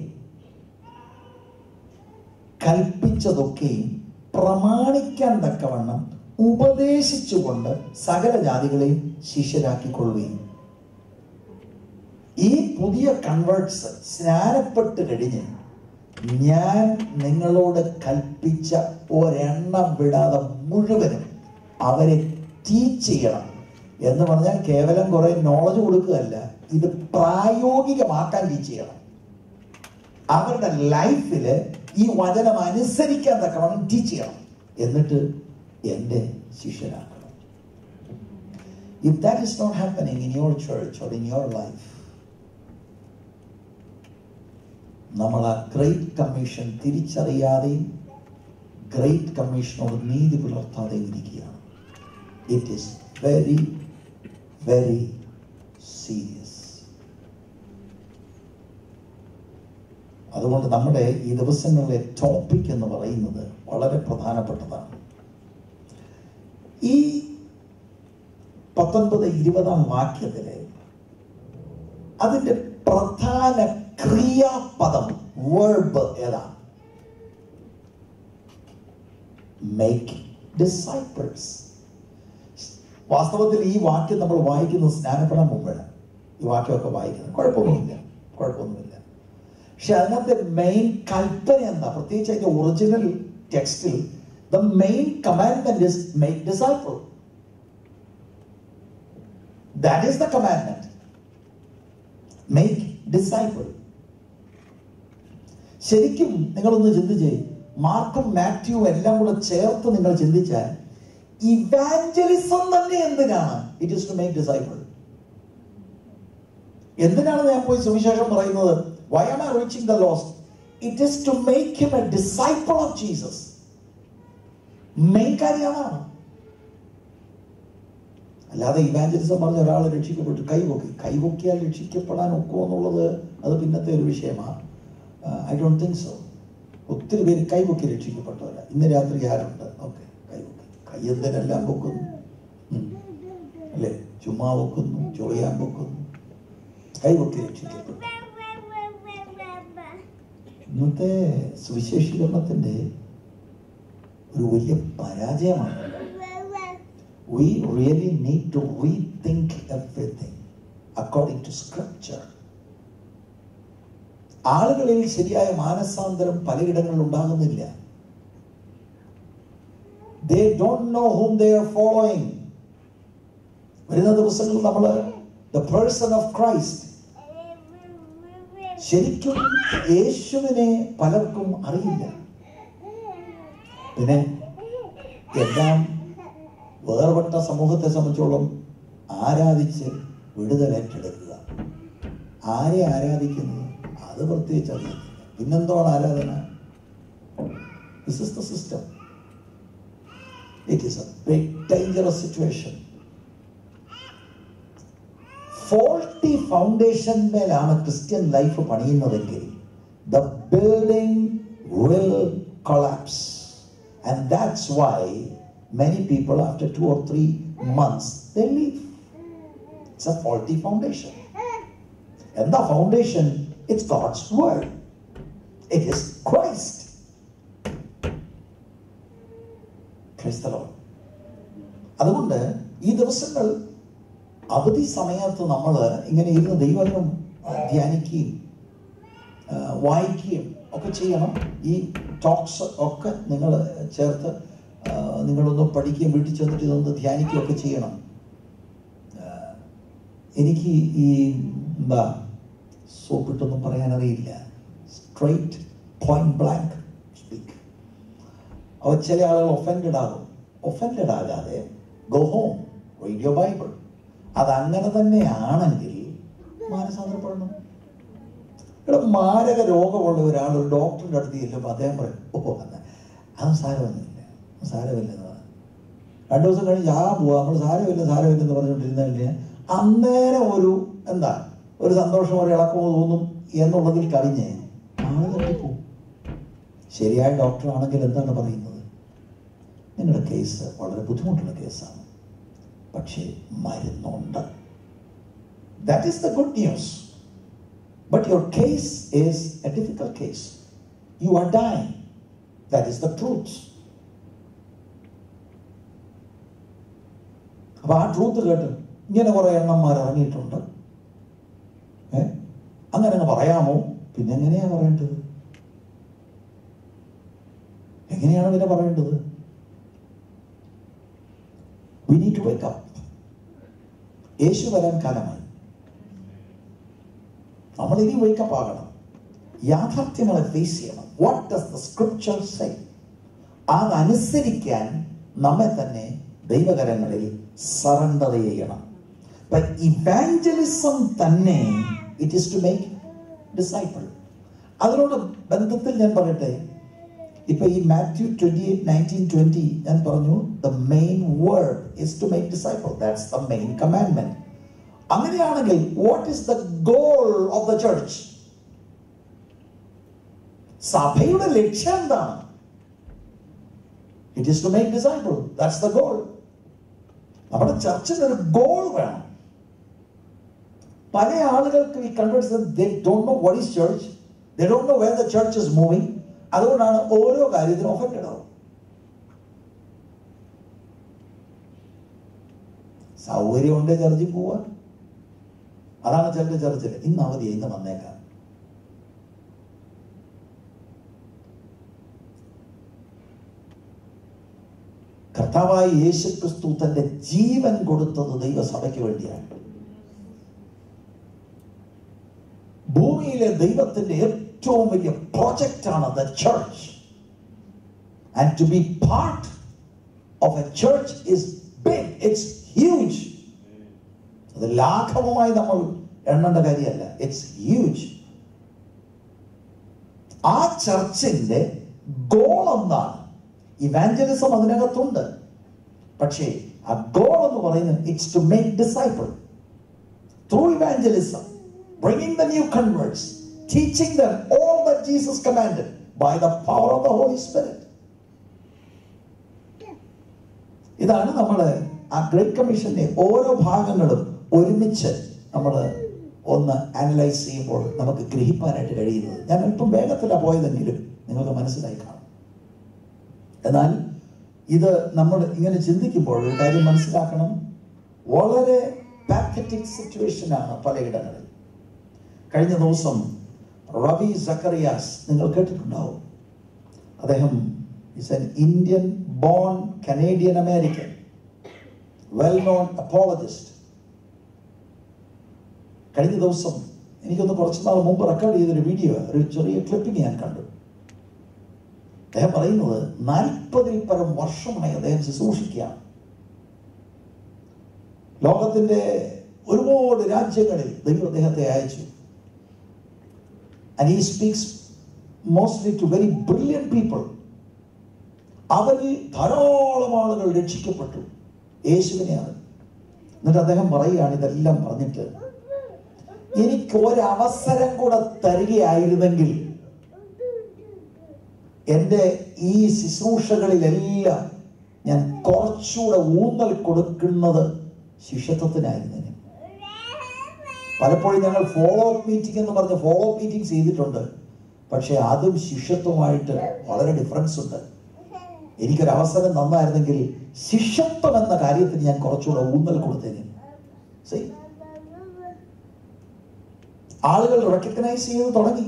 കൽപ്പിച്ചതൊക്കെയും പ്രമാണിക്കാൻ തക്കവണ്ണം ഉപദേശിച്ചുകൊണ്ട് സകല ജാതികളെയും ശിഷ്യരാക്കിക്കൊള്ളുകയും. ഈ പുതിയ കൺവേർട്സ് സ്നാനപ്പെട്ട് കഴിഞ്ഞ് ഞാൻ നിങ്ങളോട് കൽപ്പിച്ച ഒരെണ്ണം വിടാതെ മുഴുവനും അവരെ ടീച്ച് ചെയ്യണം എന്ന് പറഞ്ഞാൽ കേവലം കുറെ നോളജ് കൊടുക്കുകയല്ല, ഇത് പ്രായോഗികമാക്കാൻ ടീച്ച് ചെയ്യണം. അവരുടെ ലൈഫിൽ ഈ വചനം അനുസരിക്കാൻ തക്കവണ്ണം ടീച്ച് ചെയ്യണം. എന്നിട്ട് എൻ്റെ ശിഷ്യരാക്കണം. If that is not happening in your church or in your life, നമ്മൾ ആ ഗ്രേറ്റ് കമ്മീഷൻ തിരിച്ചറിയാതെയും ഗ്രേറ്റ് കമ്മീഷനോട് നീതി പുലർത്താതെയും ഇരിക്കുകയാണ്. It is very very serious. അതുകൊണ്ട് നമ്മുടെ ഈ ദിവസങ്ങളിലെ ടോപ്പിക് എന്ന് പറയുന്നത് വളരെ പ്രധാനപ്പെട്ടതാണ്. ഈ 19-20 വാക്യത്തിലെ അതിന്റെ പ്രധാന ക്രിയാപദം വേർബ് ഏതാ? Make disciples. വാസ്തവത്തിൽ ഈ വാക്യം നമ്മൾ വായിക്കുന്നത് സ്നാനപ്പെടാൻ മുമ്പാണ് ഈ വാക്യമൊക്കെ വായിക്കുന്നത്. കുഴപ്പമൊന്നുമില്ല. പക്ഷെ അതിനകത്തെ മെയിൻ കൽപ്പന എന്താ? പ്രത്യേകിച്ച് അതിന്റെ ഒറിജിനൽ ടെക്സ്റ്റിൽ the main commandment is make disciple. That is the commandment. Make disciple. ശരിക്കും നിങ്ങളൊന്ന് ചിന്തിച്ചേ, മാർക്കും മാത്യു എല്ലാം കൂടെ ചേർത്ത് നിങ്ങൾ ചിന്തിച്ചാൽ ഇവാഞ്ചലിസം തന്നെ എന്തിനാണ്? It is to make disciple. എന്തിനാണ് ഞാൻ പോയി സുവിശേഷം പറയുന്നത്? Why am I reaching the lost? It is to make him a disciple of Jesus. Main കാര്യമാണ്. അല്ലാതെ ഇവാഞ്ചലിസം പറഞ്ഞ ഒരാൾ രക്ഷിക്കപ്പെട്ടു കൈപൊക്കിയാൽ രക്ഷിക്കപ്പെടാൻ ഒക്കുമോ എന്നുള്ളത് അത് പിന്നത്തെ ഒരു വിഷയമാണ്. I don't think so. ഒത്തിരി പേര് കൈപൊക്കി രക്ഷിക്കപ്പെട്ടവരാ. ഇന്ന് രാത്രി ആരുണ്ട്? ഓക്കെ, കൈപൊക്കി. കൈ എന്തിനെല്ലാം പൊക്കുന്നു അല്ലേ? ചുമ്മാ പൊക്കുന്നു, ചൊറിയാൻ പൊക്കുന്നു, കൈപൊക്കി രക്ഷിക്കപ്പെട്ടു. ഇന്നത്തെ സുവിശേഷീകരണത്തിന്റെ ഒരു വലിയ പരാജയമാണ്. We really need to rethink everything according to scripture. ആളുകളിൽ ശരിയായ മാനസാന്തരം പലയിടങ്ങളിൽ ഉണ്ടാകുന്നില്ല. They don't know whom they are following. വരുന്ന ദിവസങ്ങളിൽ നമ്മൾ the person of Christ, ശരിക്കും യേശുവിനെ പലർക്കും അറിയില്ല. പിന്നെ എല്ലാം വേർപെട്ട സമൂഹത്തെ സംബന്ധിച്ചോളം ആരാധിച്ച് വിടുതലേറ്റെടുക്കുക. ആരെ ആരാധിക്കുന്നത് അത് പ്രത്യേകിച്ച് അറിയുന്നില്ല. പിന്നെന്താണ് ആരാധന? This is the system. It is a big dangerous situation. Faulty foundation മേലാണ് ക്രിസ്ത്യൻ ലൈഫ് പണിയുന്നതെങ്കിൽ the building will collapse. And that's why many people after 2 or 3 months they leave. It's a faulty foundation. And the foundation, it's God's word. It is Christ. Praise the Lord. അതുകൊണ്ട് ഈ ദിവസങ്ങൾ അവധി സമയത്ത് നമ്മൾ ഇങ്ങനെ ഇരുന്ന് ദൈവം ധ്യാനിക്കുകയും വായിക്കുകയും ഒക്കെ ചെയ്യണം. ഈ ടോക്സ് ഒക്കെ നിങ്ങൾ ചേർത്ത് നിങ്ങളൊന്ന് പഠിക്കുകയും വീട്ടിൽ ചെന്നിട്ട് ഇതൊന്ന് ധ്യാനിക്കുകയും ഒക്കെ ചെയ്യണം. എനിക്ക് ഈ എന്താ സോപ്പിട്ടൊന്നും പറയാനറിയില്ല. Straight point blank speak. അവർ ചില ആളുകൾ ഒഫൻഡഡ് ആകാതെ go home, read your Bible. അതങ്ങനെ തന്നെയാണെങ്കിൽ മാനസാന്തരപ്പെടണം. ഇവിടെ മാരക രോഗമുള്ള ഒരാൾ ഒരു ഡോക്ടറിൻ്റെ അടുത്ത് ചെല്ലുമ്പോൾ അദ്ദേഹം പറയും, അത് സാരമൊന്നുമില്ല എന്ന് പറഞ്ഞു. 2 ദിവസം കഴിഞ്ഞ് പോവാം, നമ്മൾ സാരമില്ലെന്ന് പറഞ്ഞുകൊണ്ടിരുന്നതിന് അന്നേരം ഒരു സന്തോഷം, ഒരു ഇളക്കമോ തോന്നും എന്നുള്ളതിൽ കഴിഞ്ഞ് ആള് തട്ടിപ്പോവും. ശരിയായ ഡോക്ടറാണെങ്കിൽ എന്താണ് പറയുന്നത്? നിങ്ങളുടെ കേസ് വളരെ ബുദ്ധിമുട്ടുള്ള കേസാണ്, പക്ഷേ മരുന്നുണ്ട്. That is the good news. But your case is a difficult case. You are dying. That is the truth. അപ്പോൾ ആ ട്രൂത്ത് കേട്ട് ഇങ്ങനെ കുറെ എണ്ണന്മാർ ഇറങ്ങിയിട്ടുണ്ട്. അങ്ങനെ പറയാമോ? പിന്നെ എങ്ങനെയാണ് പറയേണ്ടത്? എങ്ങനെയാണ് പിന്നെ പറയേണ്ടത്? We need to wake up. യേശു വരാൻ കാലമായി. നമ്മൾ ഇനി വേക്കപ്പ് ആകണം. യാഥാർത്ഥ്യങ്ങളെ ഫേസ് ചെയ്യണം. What does the scripture say? അതനുസരിക്കാൻ നമ്മെ തന്നെ ദൈവകരങ്ങളിൽ സറണ്ടർ ചെയ്യണം. ഇവാഞ്ചലിസം തന്നെ it is to make disciple. അതിനോട് ബന്ധത്തിൽ ഞാൻ പറയട്ടെ, ഇപ്പൊ ഈ മാത്യു 28:19-20 ഞാൻ പറഞ്ഞു, the main word is to make disciple. That's the main commandment. അങ്ങനെയാണെങ്കിൽ what is the goal of the church? സഭയുടെ ലക്ഷ്യം എന്താണ്? It is to make disciple. That's the goal. നമ്മുടെ ചർച്ചിന് ഒരു ഗോൾ വേണം. പല ആളുകൾക്ക് ഈ converts they don't know what is church, they don't know where the church is moving. അതുകൊണ്ടാണ് ഓരോ കാര്യത്തിനും ഒഫൻഡഡ് ആവും. സൗകര്യമുണ്ട് ചർച്ചിൽ പോവാൻ. അതാണ് ചിലരുടെ ചർച്ചിൽ ഇന്ന് അവധി, ഇന്ന് വന്നേക്കാം. കർത്താവായ യേശുക്രിസ്തു തന്റെ ജീവൻ കൊടുത്തത് ദൈവസഭയ്ക്ക് വേണ്ടിയാണ്. ഭൂമിയിലെ ദൈവത്തിന്റെ ഏറ്റവും വലിയ പ്രോജക്റ്റാണ് the church. And to be part of a church is big, it's huge. അത് ലാഘവമായി നമ്മൾ എണ്ണേണ്ട കാര്യമല്ല. It's huge. ആ ചർച്ചിന്റെ ഗോൾ എന്താണ്? ഇവാഞ്ചലിസം അതിനകത്തുണ്ട്. പക്ഷേ ആ ഗോൾ എന്ന് പറയുന്നത് it's to make disciple through evangelism, bringing the new converts, teaching them all that Jesus commanded by the power of the Holy Spirit. ഇതാണ് നമ്മൾ ആ ഗ്രേറ്റ് കമ്മീഷന്റെ ഓരോ ഭാഗങ്ങളും ഒരുമിച്ച് നമ്മൾ ഒന്ന് അനലൈസ് ചെയ്യുമ്പോൾ നമുക്ക് ഗ്രഹിക്കാനായിട്ട് കഴിയുന്നത്. ഞാൻ അല്പം വേഗത്തിലാണ് പോയതെങ്കിലും നിങ്ങൾക്ക് മനസ്സിലായി കാണും. എന്നാൽ ഇത് നമ്മൾ ഇങ്ങനെ ചിന്തിക്കുമ്പോൾ ഒരു കാര്യം മനസ്സിലാക്കണം, വളരെ പാത്തറ്റിക് സിറ്റുവേഷനാണ് പലയിടങ്ങളിൽ. കഴിഞ്ഞ ദിവസം റവി സക്കറിയാസ് നിങ്ങൾ കേട്ടിട്ടുണ്ടാവും. അദ്ദേഹം is an Indian born Canadian American, well known apologist. കഴിഞ്ഞ ദിവസം എനിക്കൊന്ന് കുറച്ച് നാൾ മുമ്പ് റെക്കോർഡ് ചെയ്തൊരു വീഡിയോ, ഒരു ചെറിയ ക്ലിപ്പിംഗ് ഞാൻ കണ്ടു. അദ്ദേഹം പറയുന്നത് 40-ൽ പരം വർഷമായി അദ്ദേഹം ശുശ്രൂഷിക്കുകയാണ്. ലോകത്തിന്റെ ഒരുപാട് രാജ്യങ്ങളിൽ ദൈവം അദ്ദേഹത്തെ അയച്ചു. And he speaks mostly to very brilliant people. അവരിൽ ധാരാളം ആളുകൾ രക്ഷിക്കപ്പെട്ടു, യേശുവിനെയാണ്. എന്നിട്ട് അദ്ദേഹം പറയുകയാണ്, ഇതെല്ലാം പറഞ്ഞിട്ട് എനിക്ക് ഒരവസരം കൂടെ തരികയായിരുന്നെങ്കിൽ എൻ്റെ ഈ ശുശ്രൂഷകളിലെല്ലാം ഞാൻ കുറച്ചുകൂടെ ഊന്നൽ കൊടുക്കുന്നത് ശിഷ്യത്വത്തിനായിരുന്നു. പലപ്പോഴും ഞങ്ങൾ ഫോളോ അപ്പ് മീറ്റിംഗ് എന്ന് പറഞ്ഞ് ഫോളോ അപ്പ് മീറ്റിംഗ്സ് ചെയ്തിട്ടുണ്ട്. പക്ഷെ അതും ശിഷ്യത്വമായിട്ട് വളരെ ഡിഫറൻസ് ഉണ്ട്. എനിക്കൊരവസരം തന്നായിരുന്നെങ്കിൽ ശിഷ്യത്വം എന്ന കാര്യത്തിന് ഞാൻ കുറച്ചുകൂടെ ഊന്നൽ കൊടുത്തേനെ. ആളുകൾ റെക്കഗ്നൈസ് ചെയ്ത് തുടങ്ങി.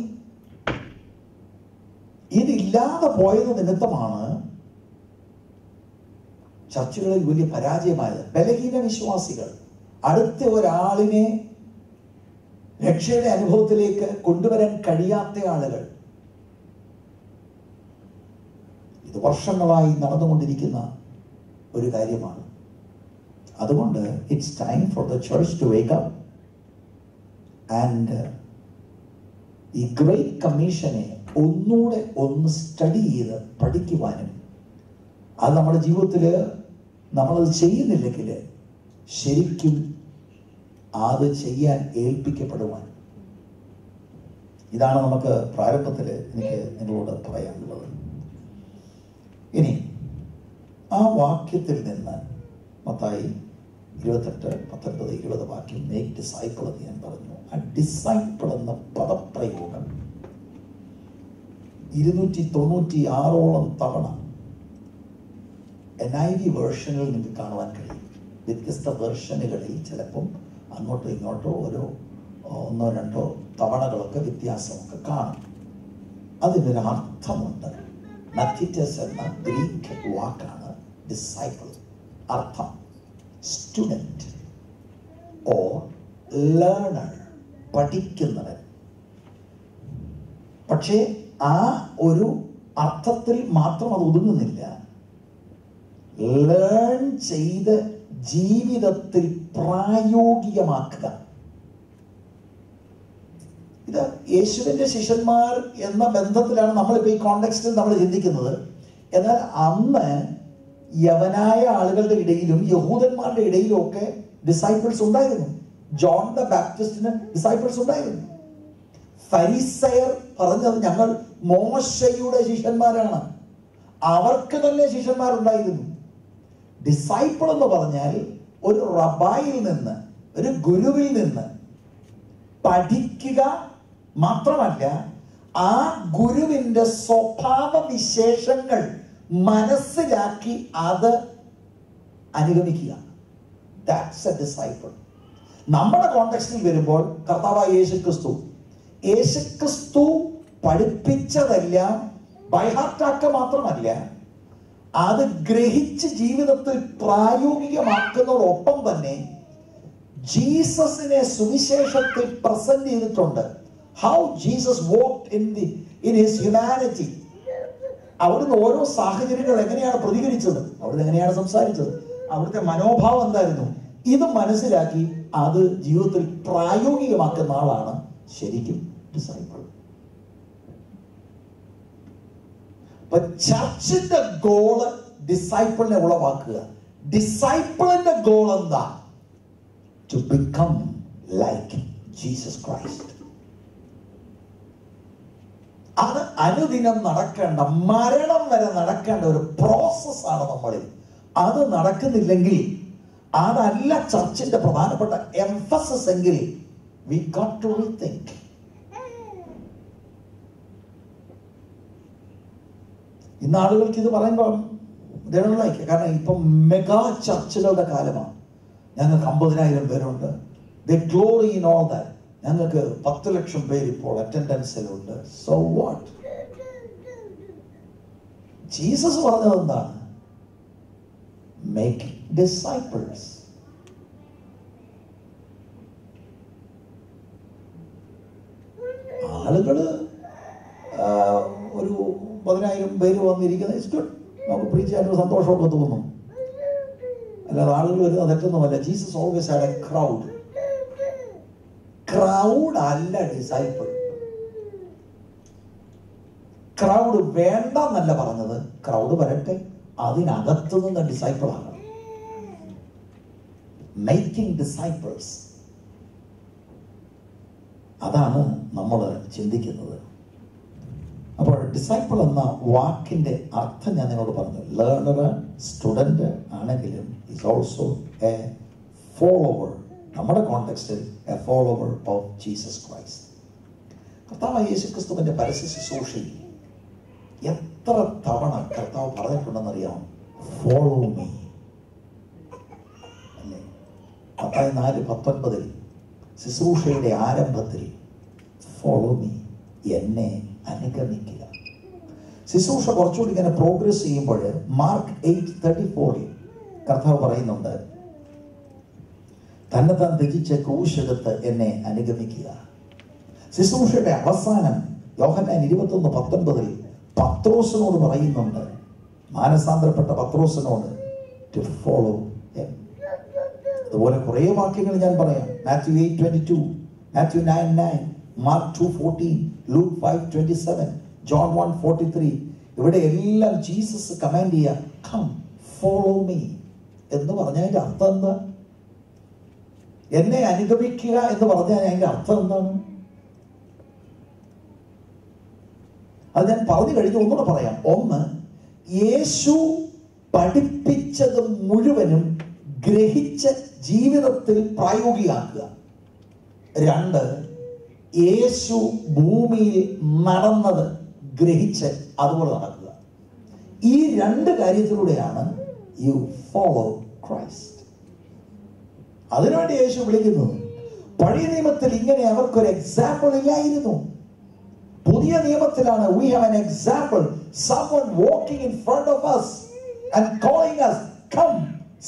ഇതില്ലാതെ പോയത് നിമിത്തമാണ് ചർച്ചുകളിൽ വലിയ പരാജയമായത്. ബലഹീന വിശ്വാസികൾ, അടുത്ത ഒരാളിനെ രക്ഷയുടെ അനുഭവത്തിലേക്ക് കൊണ്ടുവരാൻ കഴിയാത്ത ആളുകൾ. ഇത് വർഷങ്ങളായി നടന്നുകൊണ്ടിരിക്കുന്ന ഒരു കാര്യമാണ്. അതുകൊണ്ട് it's time for the church to wake up and ഈ ഗ്രേറ്റ് കമ്മീഷനെ ഒന്നുകൂടെ ഒന്ന് സ്റ്റഡി ചെയ്ത് പഠിക്കുവാനും, അത് നമ്മുടെ ജീവിതത്തിൽ നമ്മളത് ചെയ്യുന്നില്ലെങ്കിൽ ശരിക്കും അത് ചെയ്യാൻ ഏൽപ്പിക്കപ്പെടുവാൻ. ഇതാണ് നമുക്ക് പ്രാരംഭത്തിൽ എനിക്ക് നിങ്ങളോട് പറയാനുള്ളത്. ഇനി ആ വാക്യത്തിൽ നിന്ന് മത്തായി 28:19-20 വാക്യം, മേക്ക് ഡിസൈപ്പിൾ എന്ന് ഞാൻ പറഞ്ഞു. ആ ഡിസൈപ്പിൾ എന്ന പദപ്രയോഗം 296 തവണ NIV വേർഷനിൽ നിങ്ങൾക്ക് കാണുവാൻ കഴിയും. വ്യത്യസ്ത വേർഷനുകളിൽ ചിലപ്പം അങ്ങോട്ടോ ഇങ്ങോട്ടോ ഓരോ 1-2 തവണകളൊക്കെ വ്യത്യാസമൊക്കെ കാണും. അതിനൊരു അർത്ഥമുണ്ട്. മത്തിറ്റസ് എന്ന ഗ്രീക്ക് വാക്കാണ് ഡിസൈപ്പിൾ. അർത്ഥം സ്റ്റുഡൻറ് ഓർ ലേണർ, പഠിക്കുന്നവൻ. പക്ഷേ ആ ഒരു അർത്ഥത്തിൽ മാത്രം അത് ഒതുങ്ങുന്നില്ല. ലേൺ ചെയ്ത് ജീവിതത്തിൽ പ്രായോഗികമാക്കുക. ഇത് യേശുവിന്റെ ശിഷ്യന്മാർ എന്ന ബന്ധത്തിലാണ് നമ്മളിപ്പോൾ ഈ കോണ്ടെക്സ്റ്റിൽ നമ്മൾ ചിന്തിക്കുന്നത്. എന്നാൽ അന്ന് യവനായ ആളുകളുടെ ഇടയിലും യഹൂദന്മാരുടെ ഇടയിലും ഒക്കെ ഡിസൈപ്പിൾസ് ഉണ്ടായിരുന്നു. ജോൺ ദ ബാപ്റ്റിസ്റ്റിന് ഡിസൈപ്പിൾസ് ഉണ്ടായിരുന്നു. ഫരിസയർ പറഞ്ഞത് ഞങ്ങൾ മോശയുടെ ശിഷ്യന്മാരാണ്. അവർക്ക് തന്നെ ശിഷ്യന്മാരുണ്ടായിരുന്നു. ഡിസൈപ്പിൾ എന്ന് പറഞ്ഞാൽ ഒരു റബായിൽ നിന്ന്, ഒരു ഗുരുവിൽ നിന്ന് പഠിക്കുക മാത്രമല്ല, ആ ഗുരുവിന്റെ സ്വഭാവ വിശേഷങ്ങൾ മനസ്സിലാക്കി അത് അനുഗമിക്കുക. That's a disciple. നമ്മുടെ കോണ്ടെക്സ്റ്റിൽ വരുമ്പോൾ കർത്താവായ യേശുക്രിസ്തു പഠിപ്പിച്ചതെല്ലാം ബൈഹാർട്ടാക്കുക മാത്രമല്ല, അത് ഗ്രഹിച്ച് ജീവിതത്തിൽ പ്രായോഗികമാക്കുന്നതോടൊപ്പം തന്നെ ജീസസിനെ സുവിശേഷത്തിൽ പ്രസന്റ് ചെയ്തിട്ടുണ്ട്. How Jesus walked in his humanity. അവിടുന്ന് ഓരോ സാഹചര്യങ്ങൾ എങ്ങനെയാണ് പ്രതികരിച്ചത്, അവിടുന്ന് എങ്ങനെയാണ് സംസാരിച്ചത്, അവിടുത്തെ മനോഭാവം എന്തായിരുന്നു, ഇത് മനസ്സിലാക്കി അത് ജീവിതത്തിൽ പ്രായോഗികമാക്കുന്ന ആളാണ് ശരിക്കും ഡിസൈപ്പിൾ. അപ്പൊ ചർച്ചിന്റെ ഗോള് ഡിസൈപ്പിളിനെ ഉളവാക്കുക. ഡിസൈപ്പിളിന്റെ ഗോൾ എന്താ? To become like Jesus Christ. അത് അനുദിനം നടക്കേണ്ട, മരണം വരെ നടക്കേണ്ട ഒരു പ്രോസസ്സാണ് നമ്മളിൽ. അത് നടക്കുന്നില്ലെങ്കിൽ, അതല്ല ചർച്ചിന്റെ പ്രധാനപ്പെട്ട എംഫസിസ് എങ്കിൽ, we got to rethink. ഇന്ന് ആളുകൾക്ക് ഇത് പറയുമ്പോൾ ദൈവങ്ങളായിരിക്കും. കാരണം ഇപ്പം മെഗാ ചർച്ചുകളുടെ കാലമാണ്. ഞങ്ങൾക്ക് 50,000 പേരുണ്ട്. They glory in all that. ഞങ്ങൾക്ക് 10 ലക്ഷം പേര് ഇപ്പോൾ അറ്റൻഡൻസിലുണ്ട്. So what? ജീസസ് പറഞ്ഞത് എന്താണ്? Make disciples. ആളുകള് ഒരു 10,000 പേര് വന്നിരിക്കുന്നത് ഇറ്റ്സ് ഗുഡ്. നമുക്ക് പ്രീച്ച് ചെയ്യാനൊരു സന്തോഷമൊക്കെ തോന്നും. അല്ലാതെ ആളുകൾ വരുന്നത് തെറ്റൊന്നുമല്ല. Jesus always had a crowd. Crowd അല്ല ഡിസൈപ്പിൾ. ക്രൗഡ് വേണ്ടെന്നല്ല പറഞ്ഞത്. ക്രൗഡ് വരട്ടെ, അതിനകത്തു നിന്ന് ഡിസൈപ്പിൾ ആകണം. മേക്കിംഗ് ഡിസൈപ്പിൾസ്, അതാണ് നമ്മൾ ചിന്തിക്കുന്നത്. അപ്പോൾ ഡിസൈപ്പിൾ എന്ന വാക്കിന്റെ അർത്ഥം ഞാൻ നിങ്ങളോട് പറഞ്ഞു. ലേണർ, സ്റ്റുഡന്റ് ആണെങ്കിലും ഈസ് ഓൾസോ എ ഫോളോവർ. നമ്മുടെ കോണ്ടെക്സ്റ്റിൽ a follower of Jesus Christ. കർത്താവായ യേശുക്രിസ്തുവിന്റെ പരസ്യ ശുശ്രൂഷയിൽ എത്ര തവണ കർത്താവ് പറഞ്ഞിട്ടുണ്ടെന്നറിയാം, ഫോളോ മീ അല്ലേ? മത്തായി 4:19 ശുശ്രൂഷയുടെ ആരംഭത്തിൽ ഫോളോ മീ, എന്നെ അനുഗമിക്കുക. ശുശ്രൂഷ കുറച്ചുകൂടി ഇങ്ങനെ പ്രോഗ്രസ് ചെയ്യുമ്പോൾ മാർക്ക് 8:34 കർത്താവ് പറയുന്നുണ്ട്, തന്നെ താൻ ത്യജിച്ച് ക്രൂശെടുത്ത് എന്നെ അനുഗമിക്കുക. ശുശ്രൂഷയുടെ അവസാനം യോഹന്നാൻ 21:19 പത്രോസിനോട് പറയുന്നുണ്ട്, മാനസാന്തരപ്പെട്ട പത്രോസിനോട്, ടു ഫോളോ ഹിം. അതുപോലെ കുറേ വാക്യങ്ങൾ ഞാൻ പറയാം. Matthew 8:22, Matthew 9:9, Mark 2:14, Luke 5:27, John 1:43. ഇവിടെ എല്ലാം ജീസസ് കമാൻഡ് ചെയ്യുക, കം ഫോളോ മീ എന്ന് പറഞ്ഞതിന്റെ അർത്ഥം എന്താ? എന്നെ അനുഗമിക്കുക എന്ന് പറഞ്ഞാൽ അതിന്റെ അർത്ഥം എന്താണ്? അത് ഞാൻ പറഞ്ഞു കഴിഞ്ഞ് ഒന്നുകൂടെ പറയാം. ഒന്ന്, യേശു പഠിപ്പിച്ചത് മുഴുവനും ഗ്രഹിച്ച് ജീവിതത്തിൽ പ്രായോഗികമാക്കുക. രണ്ട്, യേശു ഭൂമിയിൽ നടന്നത് ഗ്രഹിച്ച് അതുപോലെ നടക്കുക. ഈ രണ്ട് കാര്യത്തിലൂടെയാണ് യു ഫോളോ ക്രൈസ്റ്റ്. അതിനുവേണ്ടി യേശു വിളിക്കുന്നത്. പഴയ നിയമത്തിൽ ഇങ്ങനെ അവർക്കൊരു എക്സാമ്പിൾ ഇല്ലായിരുന്നു. പുതിയ നിയമത്തിലാണ് we have an example, someone walking in front of us and calling us, come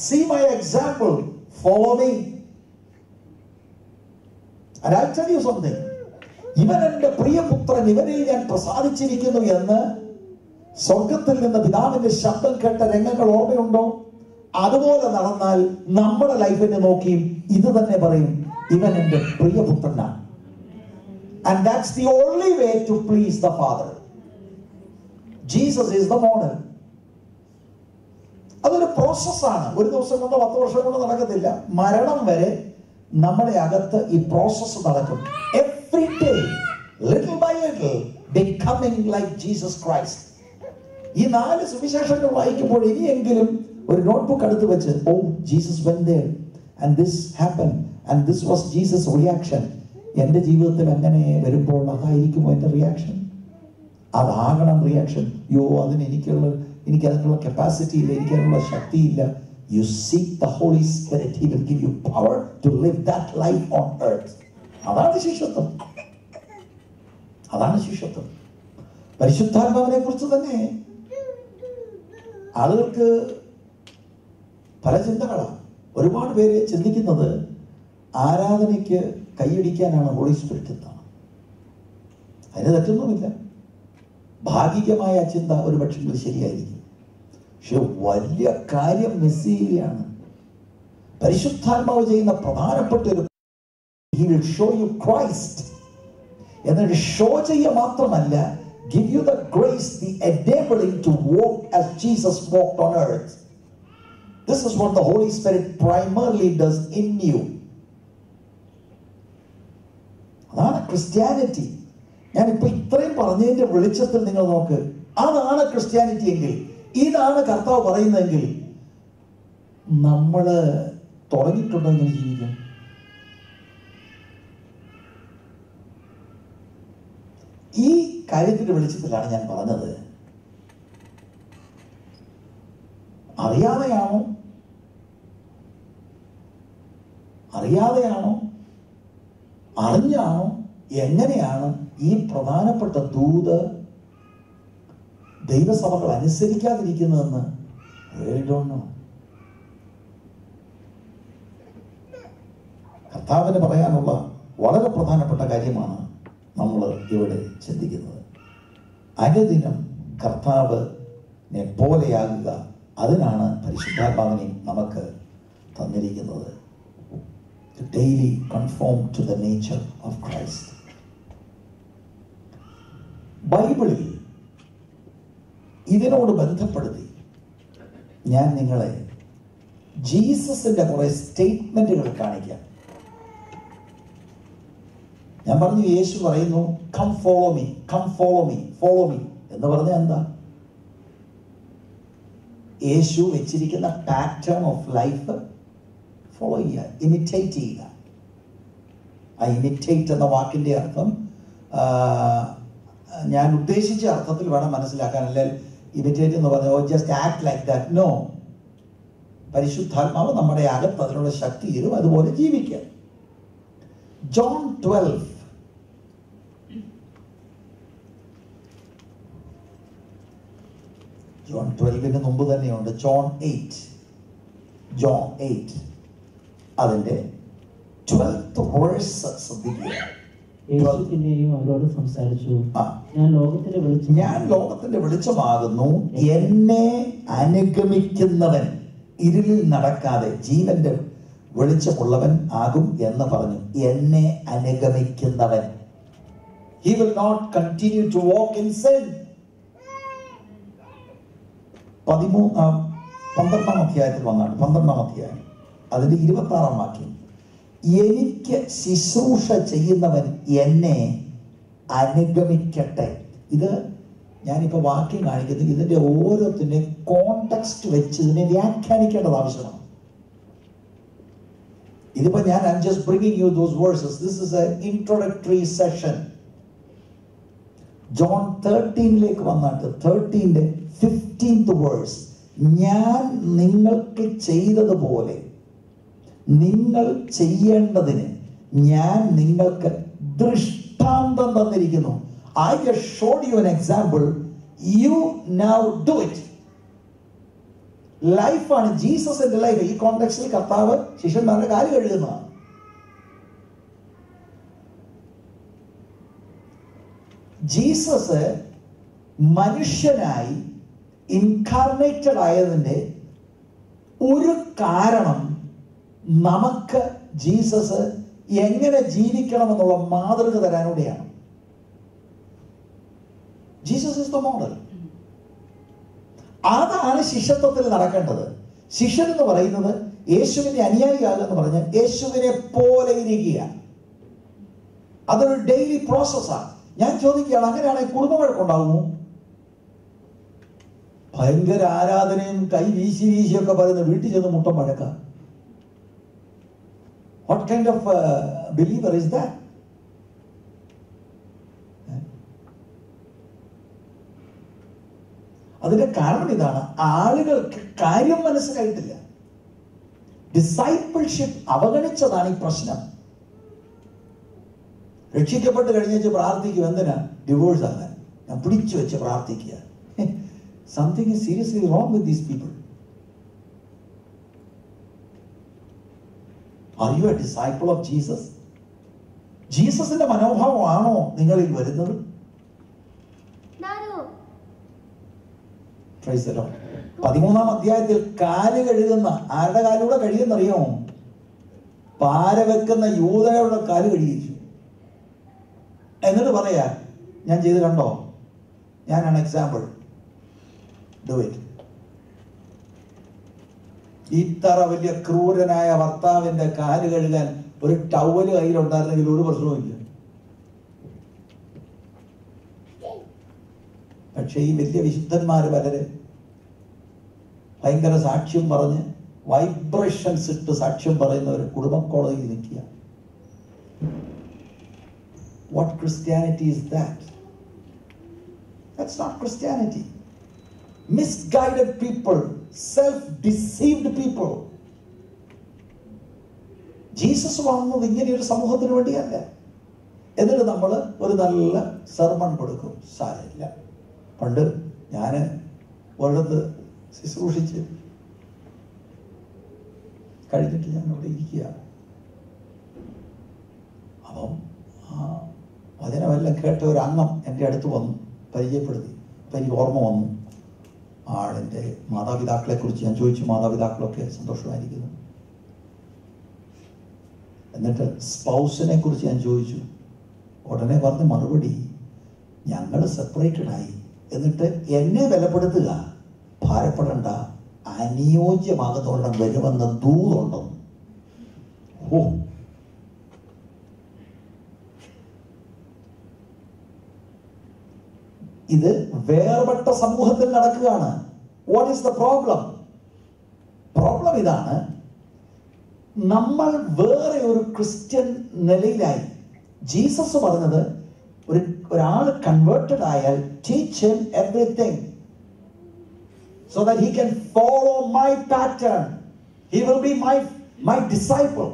see my example, follow me. And I'll tell you something, ഇവൻ എൻ്റെ പ്രിയപുത്രൻ, ഇവനിൽ ഞാൻ പ്രസാദിച്ചിരിക്കുന്നു എന്ന് സ്വർഗത്തിൽ നിന്ന് പിതാവിന്റെ ശബ്ദം കേട്ട രംഗങ്ങൾ ഓർമ്മയുണ്ടോ? അതുപോലെ നടന്നാൽ നമ്മുടെ ലൈഫിനെ നോക്കിയും ഇത് തന്നെ പറയും, ഇവൻ എൻ്റെ പ്രിയപുത്രനാണ്. And that's the only way to please the Father. Jesus is the model. അതൊരു പ്രോസസ്സാണ്. ഒരു ദിവസം കൊണ്ടോ 10 വർഷം കൊണ്ടോ നടക്കത്തില്ല. മരണം വരെ നമ്മുടെ അകത്ത് ഈ പ്രോസസ്സ് നടക്കും. Every day, little by little, becoming like Jesus Christ. ഈ 4 സുവിശേഷങ്ങൾ വായിക്കുമ്പോൾ ഇനിയെങ്കിലും ഒരു നോട്ട്ബുക്ക് അടുത്ത് വെച്ച്, oh Jesus went there and this happened and this was Jesus' reaction. എൻ്റെ ജീവിതത്തിൽ അങ്ങനെ വരുമ്പോൾ അതായിരിക്കുമോ എൻ്റെ റിയാക്ഷൻ? അതാകണം റിയാക്ഷൻ. അതിന് എനിക്കതിനുള്ള കപ്പാസിറ്റി ഇല്ല, എനിക്കതിനുള്ള ശക്തിയില്ല. You seek the Holy Spirit, He will give you power to live that life on earth. അതാണ് ശിഷ്യത്വം. അതാണ് ശിഷ്യത്വം. പരിശുദ്ധാത്മാവിനെ കുറിച്ച് തന്നെ ആളുകൾക്ക് പല ചിന്തകളാണ്. ഒരുപാട് പേര് ചിന്തിക്കുന്നത് ആരാധനയ്ക്ക് കൈയടിക്കാനാണ് ഹോളി സ്പിരിറ്റ് എന്നാണ്. അതിന് തെറ്റൊന്നുമില്ല. ഭാഗികമായ ചിന്ത ഒരു പക്ഷേ ശരിയായിരിക്കും. പക്ഷെ വലിയ കാര്യം മിസ് ചെയ്യുകയാണ്. പരിശുദ്ധാത്മാവ് ചെയ്യുന്ന പ്രധാനപ്പെട്ട ഒരു, He will show you Christ. എന്നിട്ട് ഷോ ചെയ്യുക മാത്രമല്ല, give you the grace, the enabling to walk as Jesus walked on earth. This is what the Holy Spirit primarily does in you. അതാണ് ക്രിസ്ത്യാനിറ്റി. ഞാനിപ്പോ ഇത്രയും പറഞ്ഞതിന്റെ വെളിച്ചത്തിൽ നിങ്ങൾ നോക്ക്. അതാണ് ക്രിസ്ത്യാനിറ്റി എങ്കിൽ, ഇതാണ് കർത്താവ് പറയുന്നതെങ്കിൽ, നമ്മള് തുടങ്ങിയിട്ടുണ്ടോ ഇങ്ങനെ ജീവിക്കാൻ? ഈ കാര്യത്തിന്റെ വെളിച്ചത്തിലാണ് ഞാൻ പറഞ്ഞത്. അറിയാതെയാണോ അറിഞ്ഞാണോ എങ്ങനെയാണ് ഈ പ്രധാനപ്പെട്ട ദൂത് ദൈവസഭകൾ അനുസരിക്കാതിരിക്കുന്നതെന്ന് കർത്താവിന് പറയാനുള്ള വളരെ പ്രധാനപ്പെട്ട കാര്യമാണ് നമ്മൾ ഇവിടെ ചിന്തിക്കുന്നത്. അനുദിനം കർത്താവിനെ പോലെയാകുക, അതിനാണ് പരിശുദ്ധാത്മാവിനെ നമുക്ക് തന്നിരിക്കുന്നത്. To daily conform to the nature of Christ. ബൈബിളിൽ ഇതിനോട് ബന്ധപ്പെടുത്തി ഞാൻ നിങ്ങളെ ജീസസിന്റെ കുറെ സ്റ്റേറ്റ്മെന്റുകൾ കാണിക്കാം. ഞാൻ പറഞ്ഞു, യേശു പറയുന്നു come follow me, come follow me, follow me എന്ന് പറഞ്ഞാൽ എന്താ? യേശു വെച്ചിരിക്കുന്ന പാറ്റേൺ ഓഫ് ലൈഫ് ഫോളോ ചെയ്യുക, ഇമിറ്റേറ്റ് ചെയ്യുക. ആ ഇമിറ്റേറ്റ് എന്ന വാക്കിന്റെ അർത്ഥം ഞാൻ ഉദ്ദേശിച്ച അർത്ഥത്തിൽ വേണം മനസ്സിലാക്കാൻ. അല്ലെങ്കിൽ ഇമിറ്റേറ്റ് എന്ന് പറഞ്ഞാൽ just act like that. No, പരിശുദ്ധാത്മാവ് നമ്മുടെ അകത്ത് അതിനുള്ള ശക്തി തരും, അതുപോലെ ജീവിക്കുക. ജോൺ 12 ജോൺ 12 മുമ്പ് തന്നെയുണ്ട്. ജോൺ 8 അതിന്റെ 12th verse ശ്രദ്ധിക്കുക. യേശു പിന്നെയും അവരോട് സംസാരിച്ചു, ഞാൻ ലോകത്തിന്റെ വെളിച്ചമാകുന്നു. എന്നെ അനുഗമിക്കുന്നവൻ ഇരുളിൽ നടക്കാതെ ജീവന്റെ വെളിച്ചമുള്ളവൻ ആകും എന്ന് പറഞ്ഞു. എന്നെ അനുഗമിക്കുന്നവൻ, he will not continue to walk in sin. 12-ാം അധ്യായത്തിൽ വന്നാണ്, 12-ാം അധ്യായം അതിന്റെ 26-ാം വാക്യം. എനിക്ക് ശുശ്രൂഷ ചെയ്യുന്നവൻ എന്നെ അനുഗമിക്കട്ടെ. ഇത് ഞാനിപ്പോൾ വാക്യം കാണിക്കുന്നത് ഇതിന്റെ ഓരോത്തിന്റെ കോണ്ടെക്സ്റ്റ് വെച്ച് ഇതിനെ വ്യാഖ്യാനിക്കേണ്ടത് ആവശ്യമാണ്. ഇതിപ്പോ I'm just bringing you those verses. This is an introductory session. John 13 വന്നിട്ട് 13ന്റെ 15th verse, ഞാൻ നിങ്ങൾക്ക് ചെയ്തതുപോലെ നിങ്ങൾ ചെയ്യേണ്ടതിന് ഞാൻ നിങ്ങൾക്ക് ദൃഷ്ടാന്തം തന്നിരിക്കുന്നു. I just showed you an example. You now do it. ലൈഫാണ് ജീസസിന്റെ ലൈഫ്. ഈ കോണ്ടെക്സ്റ്റിൽ കർത്താവ് ശിഷ്യന്മാരുടെ കാല് കഴുകുന്നതാണ്. ജീസസ് മനുഷ്യനായി ഇൻകാർണേറ്റഡ് ആയതിന്റെ ഒരു കാരണം നമുക്ക് ജീസസ് എങ്ങനെ ജീവിക്കണമെന്നുള്ള മാതൃക തരാനൂടെയാണ്. Jesus is the model. അതാണ് ശിഷ്യത്വത്തിൽ നടക്കേണ്ടത്. ശിഷ്യൻ എന്ന് പറയുന്നത് യേശുവിന്റെ അനുയായിയാകുക എന്ന് പറഞ്ഞാൽ യേശുവിനെ പോലെ ഇരിക്കുക. അതൊരു ഡെയിലി പ്രോസസ്സാണ്. ഞാൻ ചോദിക്കുകയാണ്, അങ്ങനെയാണെങ്കിൽ കുടുംബവഴക്കുണ്ടാകുമോ? ഭയങ്കര ആരാധനയും കൈ വീശിയൊക്കെ പറയുന്ന വീട്ടിൽ ചെന്ന് Muttom വഴക്കാം. What kind of believer is that? അതിന്റെ കാരണം ഇതാണ്, ആളുകൾക്ക് കാര്യം മനസ്സിലായിട്ടില്ല. ഡിസൈപ്പിൾഷിപ്പ് അവഗണിച്ചതാണ് ഈ പ്രശ്നം. രക്ഷിക്കപ്പെട്ട് കഴിഞ്ഞ് പ്രാർത്ഥിക്കും, എന്തിനാ? ഡിവോഴ്സ് ആകാൻ. ഞാൻ പിടിച്ചു വെച്ച് പ്രാർത്ഥിക്കുക. Something is seriously wrong with these people. Are you a disciple of Jesus? ജീസസിന്റെ മനോഭാവമാണോ നിങ്ങളിൽ വരുന്നത്? Praise the Lord. 13-ാം അധ്യായത്തിൽ കാല് കഴുകുന്ന ആരുടെ കാലൂടെ കഴിയുന്നറിയാമോ? പാര വെക്കുന്ന യൂദയുടെ കാല് കഴുകിച്ചു. എന്നിട്ട് പറയാ, ഞാൻ ചെയ്ത് കണ്ടോ, ഞാനാണ് എക്സാമ്പിൾ, ഡു ഇറ്റ്. ഇത്ര വലിയ ക്രൂരനായ ഭർത്താവിന്റെ കാല് കഴുകാൻ ഒരു ടവല് കയ്യിലുണ്ടായിരുന്നെങ്കിൽ ഒരു പ്രശ്നവുമില്ല. പക്ഷെ ഈ വലിയ വിശുദ്ധന്മാര് പലര് ഭയങ്കര സാക്ഷ്യം പറഞ്ഞ് വൈബ്രേഷൻസ് ഇട്ട് സാക്ഷ്യം പറയുന്നവർ കുടുംബ കോടതിയിൽ നിൽക്കുക. What Christianity is that? That's not Christianity. Misguided people, self-deceived people. Jesus വന്നത് ഇങ്ങനെ ഒരു സമൂഹത്തിന് വേണ്ടിയല്ല. എന്നിട്ട് നമ്മൾ ഒരു നല്ല സെർമൺ കൊടുക്കും. സാരമില്ല. പണ്ട് ഞാൻ ഒരിടത്ത് ശുശ്രൂഷിച്ച് കഴിഞ്ഞിട്ട് ഞാൻ അവിടെ ഇരിക്കുക. അപ്പം വചനമെല്ലാം കേട്ട ഒരു അംഗം എൻ്റെ അടുത്ത് വന്നു, പരിചയപ്പെടുത്തി. അപ്പം എനിക്ക് ഓർമ്മ വന്നു ആളിൻ്റെ മാതാപിതാക്കളെ കുറിച്ച്. ഞാൻ ചോദിച്ചു, മാതാപിതാക്കളൊക്കെ സന്തോഷമായിരിക്കുന്നു. എന്നിട്ട് സ്പൗസിനെ കുറിച്ച് ഞാൻ ചോദിച്ചു. ഉടനെ പറഞ്ഞ മറുപടി, ഞങ്ങൾ സെപ്പറേറ്റഡ് ആയി. എന്നിട്ട് എന്നെ ബലപ്പെടുത്തുക, ഭാരപ്പെടണ്ട, അനുയോജ്യമാകുന്നവരുടെ വരുമെന്ന് ദൂതുണ്ടെന്ന്. ഓ, ഇത് വേർപെട്ട സമൂഹത്തിൽ നടക്കുകയാണ്. What is the problem? Problem ഇതാണ്, നമ്മൾ വേറെ ഒരു ക്രിസ്ത്യൻ നിലയിലായി. ജീസസ് പറഞ്ഞത് ഒരാൾ കൺവേർട്ടഡ് ആയാൽ teach him everything. so that he can follow my pattern. He will be my disciple.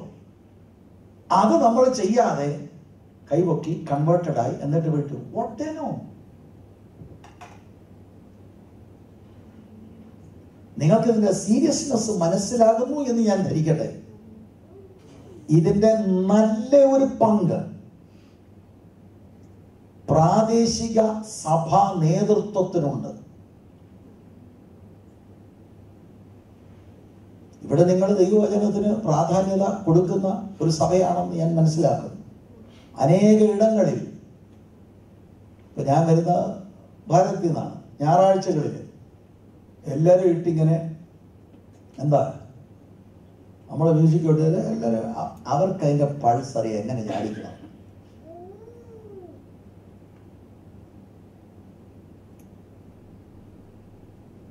അത് നമ്മൾ ചെയ്യാതെ കൈപൊക്കി കൺവേർട്ടഡ് ആയി എന്നിട്ട് വിട്ടു. What they know? നിങ്ങൾക്ക് ഇതിന്റെ സീരിയസ്നെസ് മനസ്സിലാകുന്നു എന്ന് ഞാൻ ധരിക്കട്ടെ. ഇതിന്റെ നല്ല ഒരു പങ്ക് പ്രാദേശിക സഭാ നേതൃത്വത്തിനുണ്ട്. ഇവിടെ നിങ്ങൾ ദൈവവചനത്തിന് പ്രാധാന്യത കൊടുക്കുന്ന ഒരു സഭയാണെന്ന് ഞാൻ മനസ്സിലാക്കുന്നു. അനേക ഇടങ്ങളിൽ ഇപ്പൊ ഞാൻ വരുന്ന ഭാരതത്തിൽ നിന്നാണ്. ഞായറാഴ്ചകളിൽ എല്ലാവരും ഇട്ടിങ്ങനെ എന്താ നമ്മളെ മ്യൂസിക് ഇട്ടത് എല്ലാവരും അവർക്ക് അതിന്റെ പൾസ് അറിയാം, എങ്ങനെ ചാടിക്കണം.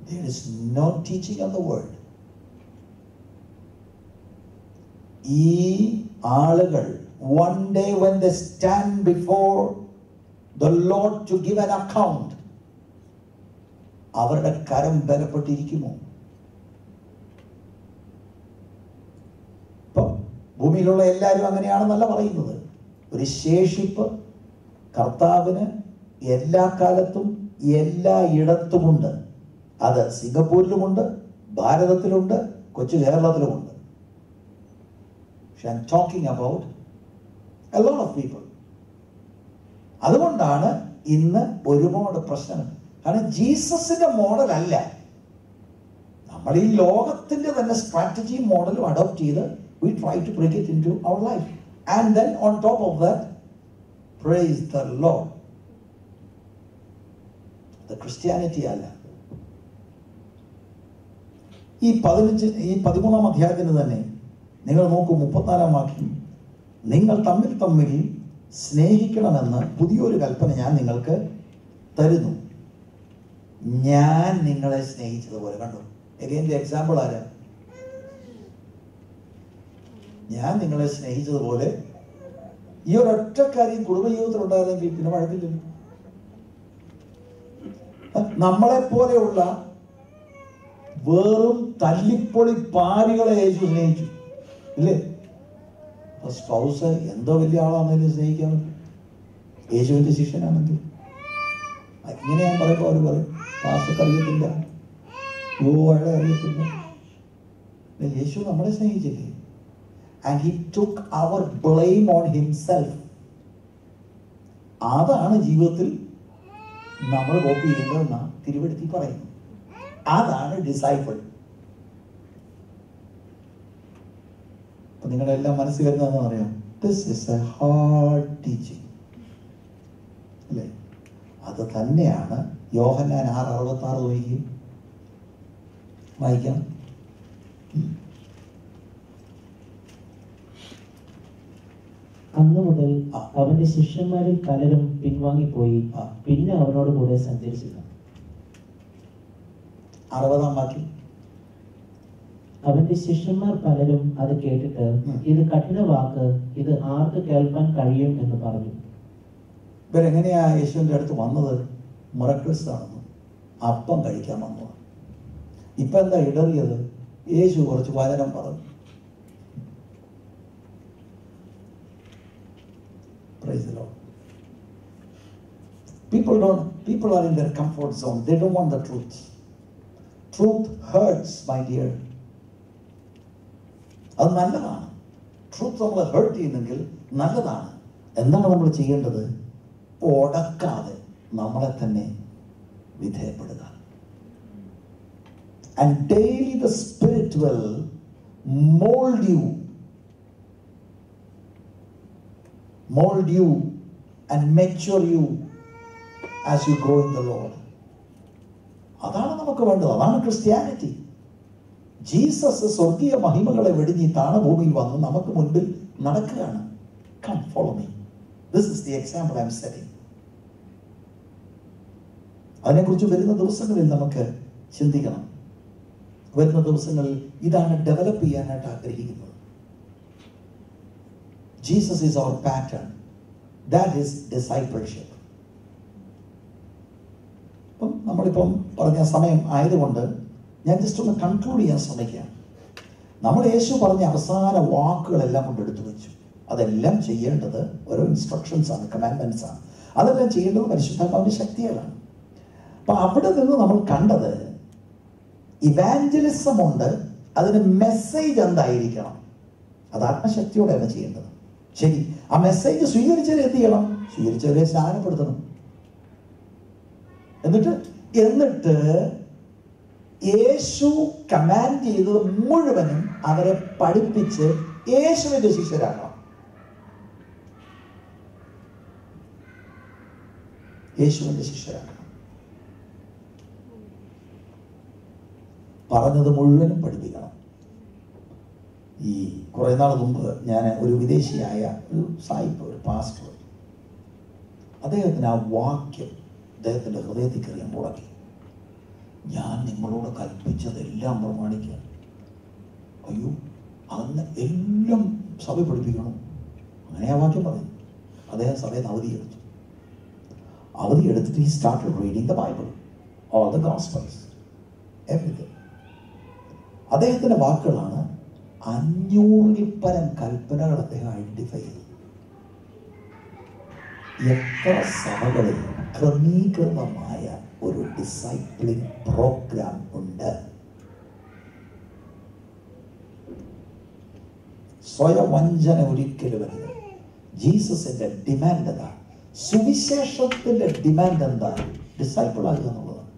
There is no teaching of the word. ഈ ആളുകൾ one day when they stand before the Lord to give an account, അവരുടെ കരം ബലപ്പെട്ടിരിക്കുമോ? ഇപ്പം ഭൂമിയിലുള്ള എല്ലാവരും അങ്ങനെയാണെന്നല്ല പറയുന്നത്. ഒരു ശേഷിപ്പ് കർത്താവിന് എല്ലാ കാലത്തും എല്ലാ ഇടത്തുമുണ്ട്. അത് സിംഗപ്പൂരിലുമുണ്ട്, ഭാരതത്തിലുണ്ട്, കൊച്ചു കേരളത്തിലുമുണ്ട്. I'm talking about a lot of people. അതുകൊണ്ടാണ് ഇന്ന് ഒരുപാട് പ്രശ്നങ്ങൾ. കാരണം ജീസസിന്റെ മോഡൽ അല്ല, നമ്മൾ ഈ ലോകത്തിന്റെ തന്നെ സ്ട്രാറ്റജി മോഡലും അഡോപ്റ്റ് ചെയ്ത് we try to bring it into our life, and then on top of that, praise the Lord. The Christianity അല്ല. ഈ 13-ാം അധ്യായത്തിന് തന്നെ നിങ്ങൾ നോക്കൂ, 34-ാം വാക്യം, നിങ്ങൾ തമ്മിൽ സ്നേഹിക്കണമെന്ന് പുതിയൊരു കൽപ്പന ഞാൻ നിങ്ങൾക്ക് തരുന്നു, ഞാൻ നിങ്ങളെ സ്നേഹിച്ചതുപോലെ. കണ്ടു, എഗൈൻ്റെ എക്സാമ്പിൾ ആരാ? ഞാൻ നിങ്ങളെ സ്നേഹിച്ചതുപോലെ. ഈ ഒരൊറ്റ കാര്യം കുടുംബജീവിതത്തിൽ ഉണ്ടായിരുന്നെങ്കിൽ പിന്നെ വഴക്കില്ലല്ലോ. നമ്മളെപ്പോലെയുള്ള വെറും തല്ലിപ്പൊളി പാരികളെ യേശു സ്നേഹിച്ചു, ഇല്ലേ? സ്പൗസ് എന്തോ വലിയ ആളാണെങ്കിലും സ്നേഹിക്കാൻ പറ്റും, യേശുവിന്റെ ശിഷ്യനാണെങ്കിൽ. ഇങ്ങനെ ഞാൻ പറയുമ്പോൾ അവർ പറയും, പാസ്റ്റർക്ക് അറിയത്തില്ല, അയാളെ അറിയത്തില്ല. യേശു നമ്മളെ സ്നേഹിച്ചില്ലേ? And he took our blame on himself. അതാണ് ജീവിതത്തിൽ നമ്മൾ കോപ്പി ചെയ്യേണ്ടതെന്നാ തിരുവെടുത്തി പറയുന്നു. അതാണ് ഡിസൈപ്പിൾ. അപ്പൊ നിങ്ങളെല്ലാം മനസ്സിൽ വരുന്നതെന്ന് പറയാം, this is A hard teaching, അല്ലേ? അത് തന്നെയാണ് യോഹന്നാൻ 6:66 നോക്കി വായിക്കാം. അന്നു മുതൽ അവന്റെ ശിഷ്യന്മാരിൽ പലരും പിൻവാങ്ങിപ്പോയി, പിന്നെ അവനോട് കൂടെ സഞ്ചരിച്ചില്ല. 60-ാം വാക്യം, അവന്റെ ശിഷ്യന്മാർ പലരും അത് കേട്ടിട്ട്, ഇത് കഠിന വാക്ക്, ഇത് ആർക്ക് കേൾപ്പാൻ കഴിയും എന്ന് പറഞ്ഞു. ഇവരെങ്ങനെയാ യേശുവിന്റെ അടുത്ത് വന്നത്? മിറക്കിൾസ് ആണെന്ന്, അപ്പം കഴിക്കാൻ വന്നു. ഇപ്പൊ എന്താ ഇടറിയത്? യേശു കുറച്ച് വചനം പറഞ്ഞു. Praise the Lord. People are in their comfort zone. They don't want the truth. Truth hurts, my dear. അത് നല്ലതാണ്. ട്രൂത്ത് നമ്മളെ ഹേർട്ട് ചെയ്യുന്നെങ്കിൽ നല്ലതാണ്. എന്താണ് നമ്മൾ ചെയ്യേണ്ടത്? ഓടക്കാതെ നമ്മളെ തന്നെ വിധേയപ്പെടുക. And daily the Spirit will mold you and mature you as you grow in the Lord. അതാണ് നമുക്ക് വേണ്ടത്. അതാണ് ക്രിസ്ത്യാനിറ്റി. ജീസസ് സ്വർഗീയ മഹിമകളെ വെടിഞ്ഞ് താണഭൂമിയിൽ വന്ന് നമുക്ക് മുൻപിൽ നടക്കുകയാണ്. Come, follow me. This is the example I am setting. അതിനെക്കുറിച്ച് വരുന്ന ദിവസങ്ങളിൽ നമുക്ക് ചിന്തിക്കണം. വരുന്ന ദിവസങ്ങളിൽ ഇതാണ് ഡെവലപ്പ് ചെയ്യാനായിട്ട് ആഗ്രഹിക്കുന്നത്. Jesus is our pattern. That is discipleship. നമ്മളിപ്പം പറഞ്ഞ സമയം ആയതുകൊണ്ട് ഞാൻ ജസ്റ്റ് ഒന്ന് കൺക്ലൂഡ് ചെയ്യാൻ ശ്രമിക്കാം. നമ്മൾ യേശു പറഞ്ഞ അവസാന വാക്കുകളെല്ലാം കൊണ്ട് എടുത്തു വെച്ചു. അതെല്ലാം ചെയ്യേണ്ടത് ഓരോ ഇൻസ്ട്രക്ഷൻസ് ആണ്, കമാൻഡ്മെന്റ്സ് ആണ്. അതെല്ലാം ചെയ്യേണ്ടത് പരിശുദ്ധാത്മാവിന്റെ ശക്തികളാണ്. അപ്പൊ അവിടെ നിന്ന് നമ്മൾ കണ്ടത് ഇവാഞ്ചലിസം ഉണ്ട്. അതിന് മെസ്സേജ് എന്തായിരിക്കണം? അത് ആത്മശക്തിയോടെയാണ് ചെയ്യേണ്ടത്. ശരി, ആ മെസ്സേജ് സ്വീകരിച്ചവരെ എന്ത് ചെയ്യണം? സ്വീകരിച്ചവരെ സ്നാനപ്പെടുത്തണം. എന്നിട്ട് യേശു കമാൻഡ് ചെയ്തത് മുഴുവനും അവരെ പഠിപ്പിച്ച് യേശുവിന്റെ ശിഷ്യരാക്കണം. യേശുവിന്റെ ശിഷ്യരാക്കണം. പറഞ്ഞത് മുഴുവനും പഠിപ്പിക്കണം. ഈ കുറെ നാൾ മുമ്പ് ഞാൻ ഒരു വിദേശിയായ ഒരു സായിപ്പ്, ഒരു പാസ്റ്റർ, അദ്ദേഹത്തിന് ആ വാക്യം അദ്ദേഹത്തിൻ്റെ ഹൃദയത്തിൽ കയറിയാൻ തുടങ്ങി. ഞാൻ നിങ്ങളോട് കൽപ്പിച്ചതെല്ലാം പ്രമാണിക്കുക. അയ്യോ, അന്ന് എല്ലാം സഭ പഠിപ്പിക്കണം, അങ്ങനെ ആ വാക്യം പറയും. അദ്ദേഹം സഭയിൽ അവധിയെടുത്തു. അവധിയെടുത്തിട്ട് he started reading the Bible, all the Gospels, everything. അദ്ദേഹത്തിൻ്റെ വാക്കുകളാണ് 500-ൽ പരം കൽപ്പനകൾ അദ്ദേഹം ഐഡന്റിഫൈ ചെയ്തു. എത്ര സഭകളിൽ ക്രമീകൃതമായ ഒരു ഡിസൈപ്ലിംഗ് പ്രോഗ്രാം ഉണ്ട്. സ്വയവഞ്ചന ഒരിക്കലും വരുന്നത്. ജീസസിന്റെ ഡിമാൻഡ് എന്താ? സുവിശേഷത്തിന്റെ ഡിമാൻഡ് എന്താ? ഡിസൈപ്പിൾ ആകുക എന്നുള്ളതാണ്.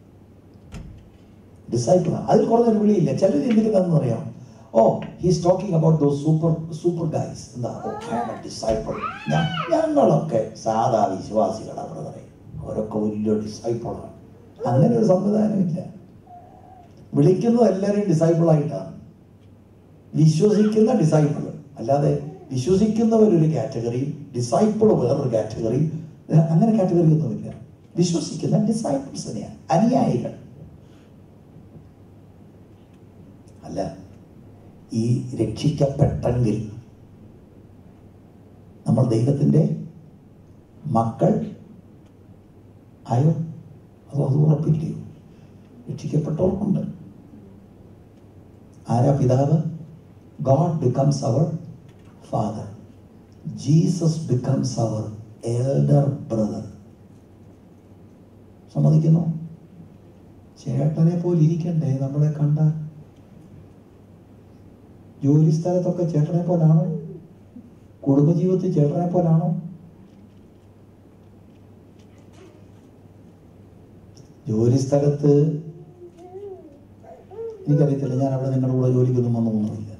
ഡിസൈപ്പിൾ ആണ്. അതിൽ കുറഞ്ഞൊരു വിളിയില്ല. ചിലർ ചിന്തിക്കുന്നതെന്ന് പറയാം, oh he's talking about those super guys. എന്താ? Oh I am a disciple. ഞങ്ങളൊക്കെ സാധാ വിശ്വാസികളാണ് ബ്രദറെ, അവരൊക്കെ വലിയ ഡിസൈപ്പിളാണ്. അങ്ങനെ ഒരു സംവിധാനമില്ല. വിളിക്കുന്നത് എല്ലാവരെയും ഡിസൈപ്പിളായിട്ടാണ്. വിശ്വസിക്കുന്ന ഡിസൈപ്പിൾ, അല്ലാതെ വിശ്വസിക്കുന്നവരൊരു കാറ്റഗറി, ഡിസൈപ്പിൾ വേറൊരു കാറ്റഗറി, അങ്ങനെ കാറ്റഗറി ഒന്നുമില്ല. വിശ്വസിക്കുന്ന ഡിസൈപ്പിൾസിനെയാണ്, അനുയായികൾ അല്ല. ഈ രക്ഷിക്കപ്പെട്ടെങ്കിൽ നമ്മൾ ദൈവത്തിൻ്റെ മക്കൾ ആയോ? അത് ഉറപ്പില്ലയോ? രക്ഷിക്കപ്പെട്ടവർക്കുണ്ട്. ആരാ പിതാവ്? God becomes our father. Jesus becomes our elder brother. സമ്മതിക്കുന്നു? ചേട്ടനെ പോലെ ഇരിക്കണ്ടേ നമ്മളെ കണ്ട? ജോലി സ്ഥലത്തൊക്കെ ചേട്ടനെ പോലാണോ? കുടുംബജീവിതത്തിൽ ചേട്ടനെ പോലാണോ? ജോലി സ്ഥലത്ത് എനിക്കറിയത്തില്ല, ഞാൻ അവിടെ നിങ്ങളുടെ കൂടെ ജോലിക്കൊന്നും വന്നൊന്നുമില്ല.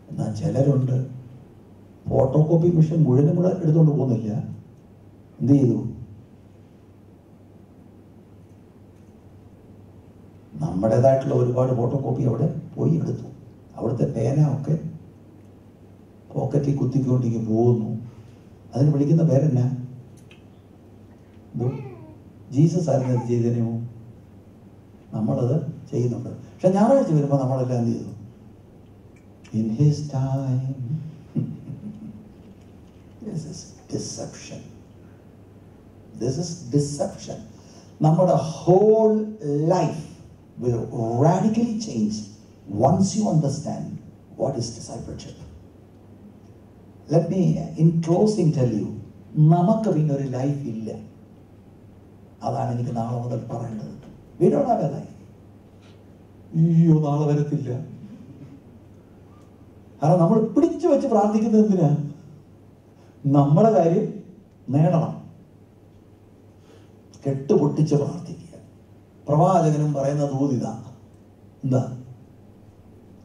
എന്നാൽ ചിലരുണ്ട്, ഫോട്ടോ കോപ്പി മെഷീൻ മുഴുവനും കൂടെ എടുത്തുകൊണ്ട് പോകുന്നില്ല. എന്ത് ചെയ്തു? നമ്മുടേതായിട്ടുള്ള ഒരുപാട് ഫോട്ടോ കോപ്പി അവിടെ പോയി എടുത്തു. അവിടുത്തെ പേന ഒക്കെ പോക്കറ്റിൽ കുത്തിക്കൊണ്ടിരിക്കും പോകുന്നു. അതിന് വിളിക്കുന്ന പേരെന്നാ? ജീസസ് ആയിരുന്നു അത് ചെയ്തതിനോ? നമ്മളത് ചെയ്യുന്നുണ്ട്. പക്ഷെ ഞായറാഴ്ച വരുമ്പോൾ നമ്മളെല്ലാം എന്ത് ചെയ്തു? In his time. This is deception. This is deception. നമ്മുടെ whole life will radically change once you understand what is discipleship. Let me in closing tell you, നമുക്ക് പിന്നെ ഒരു ലൈഫ് ഇല്ല. അതാണ് എനിക്ക് നാളെ മുതൽ പറയേണ്ടത്. We don't have a life. അയ്യോ നാളെ വരത്തില്ല. കാരണം നമ്മൾ പിടിച്ചു വെച്ച് പ്രാർത്ഥിക്കുന്നത് എന്തിനാ? നമ്മുടെ കാര്യം നേടണം. കെട്ടുപൊട്ടിച്ച് പ്രാർത്ഥിക്കുക. പ്രവാചകനും പറയുന്ന ദൂതിത എന്താ?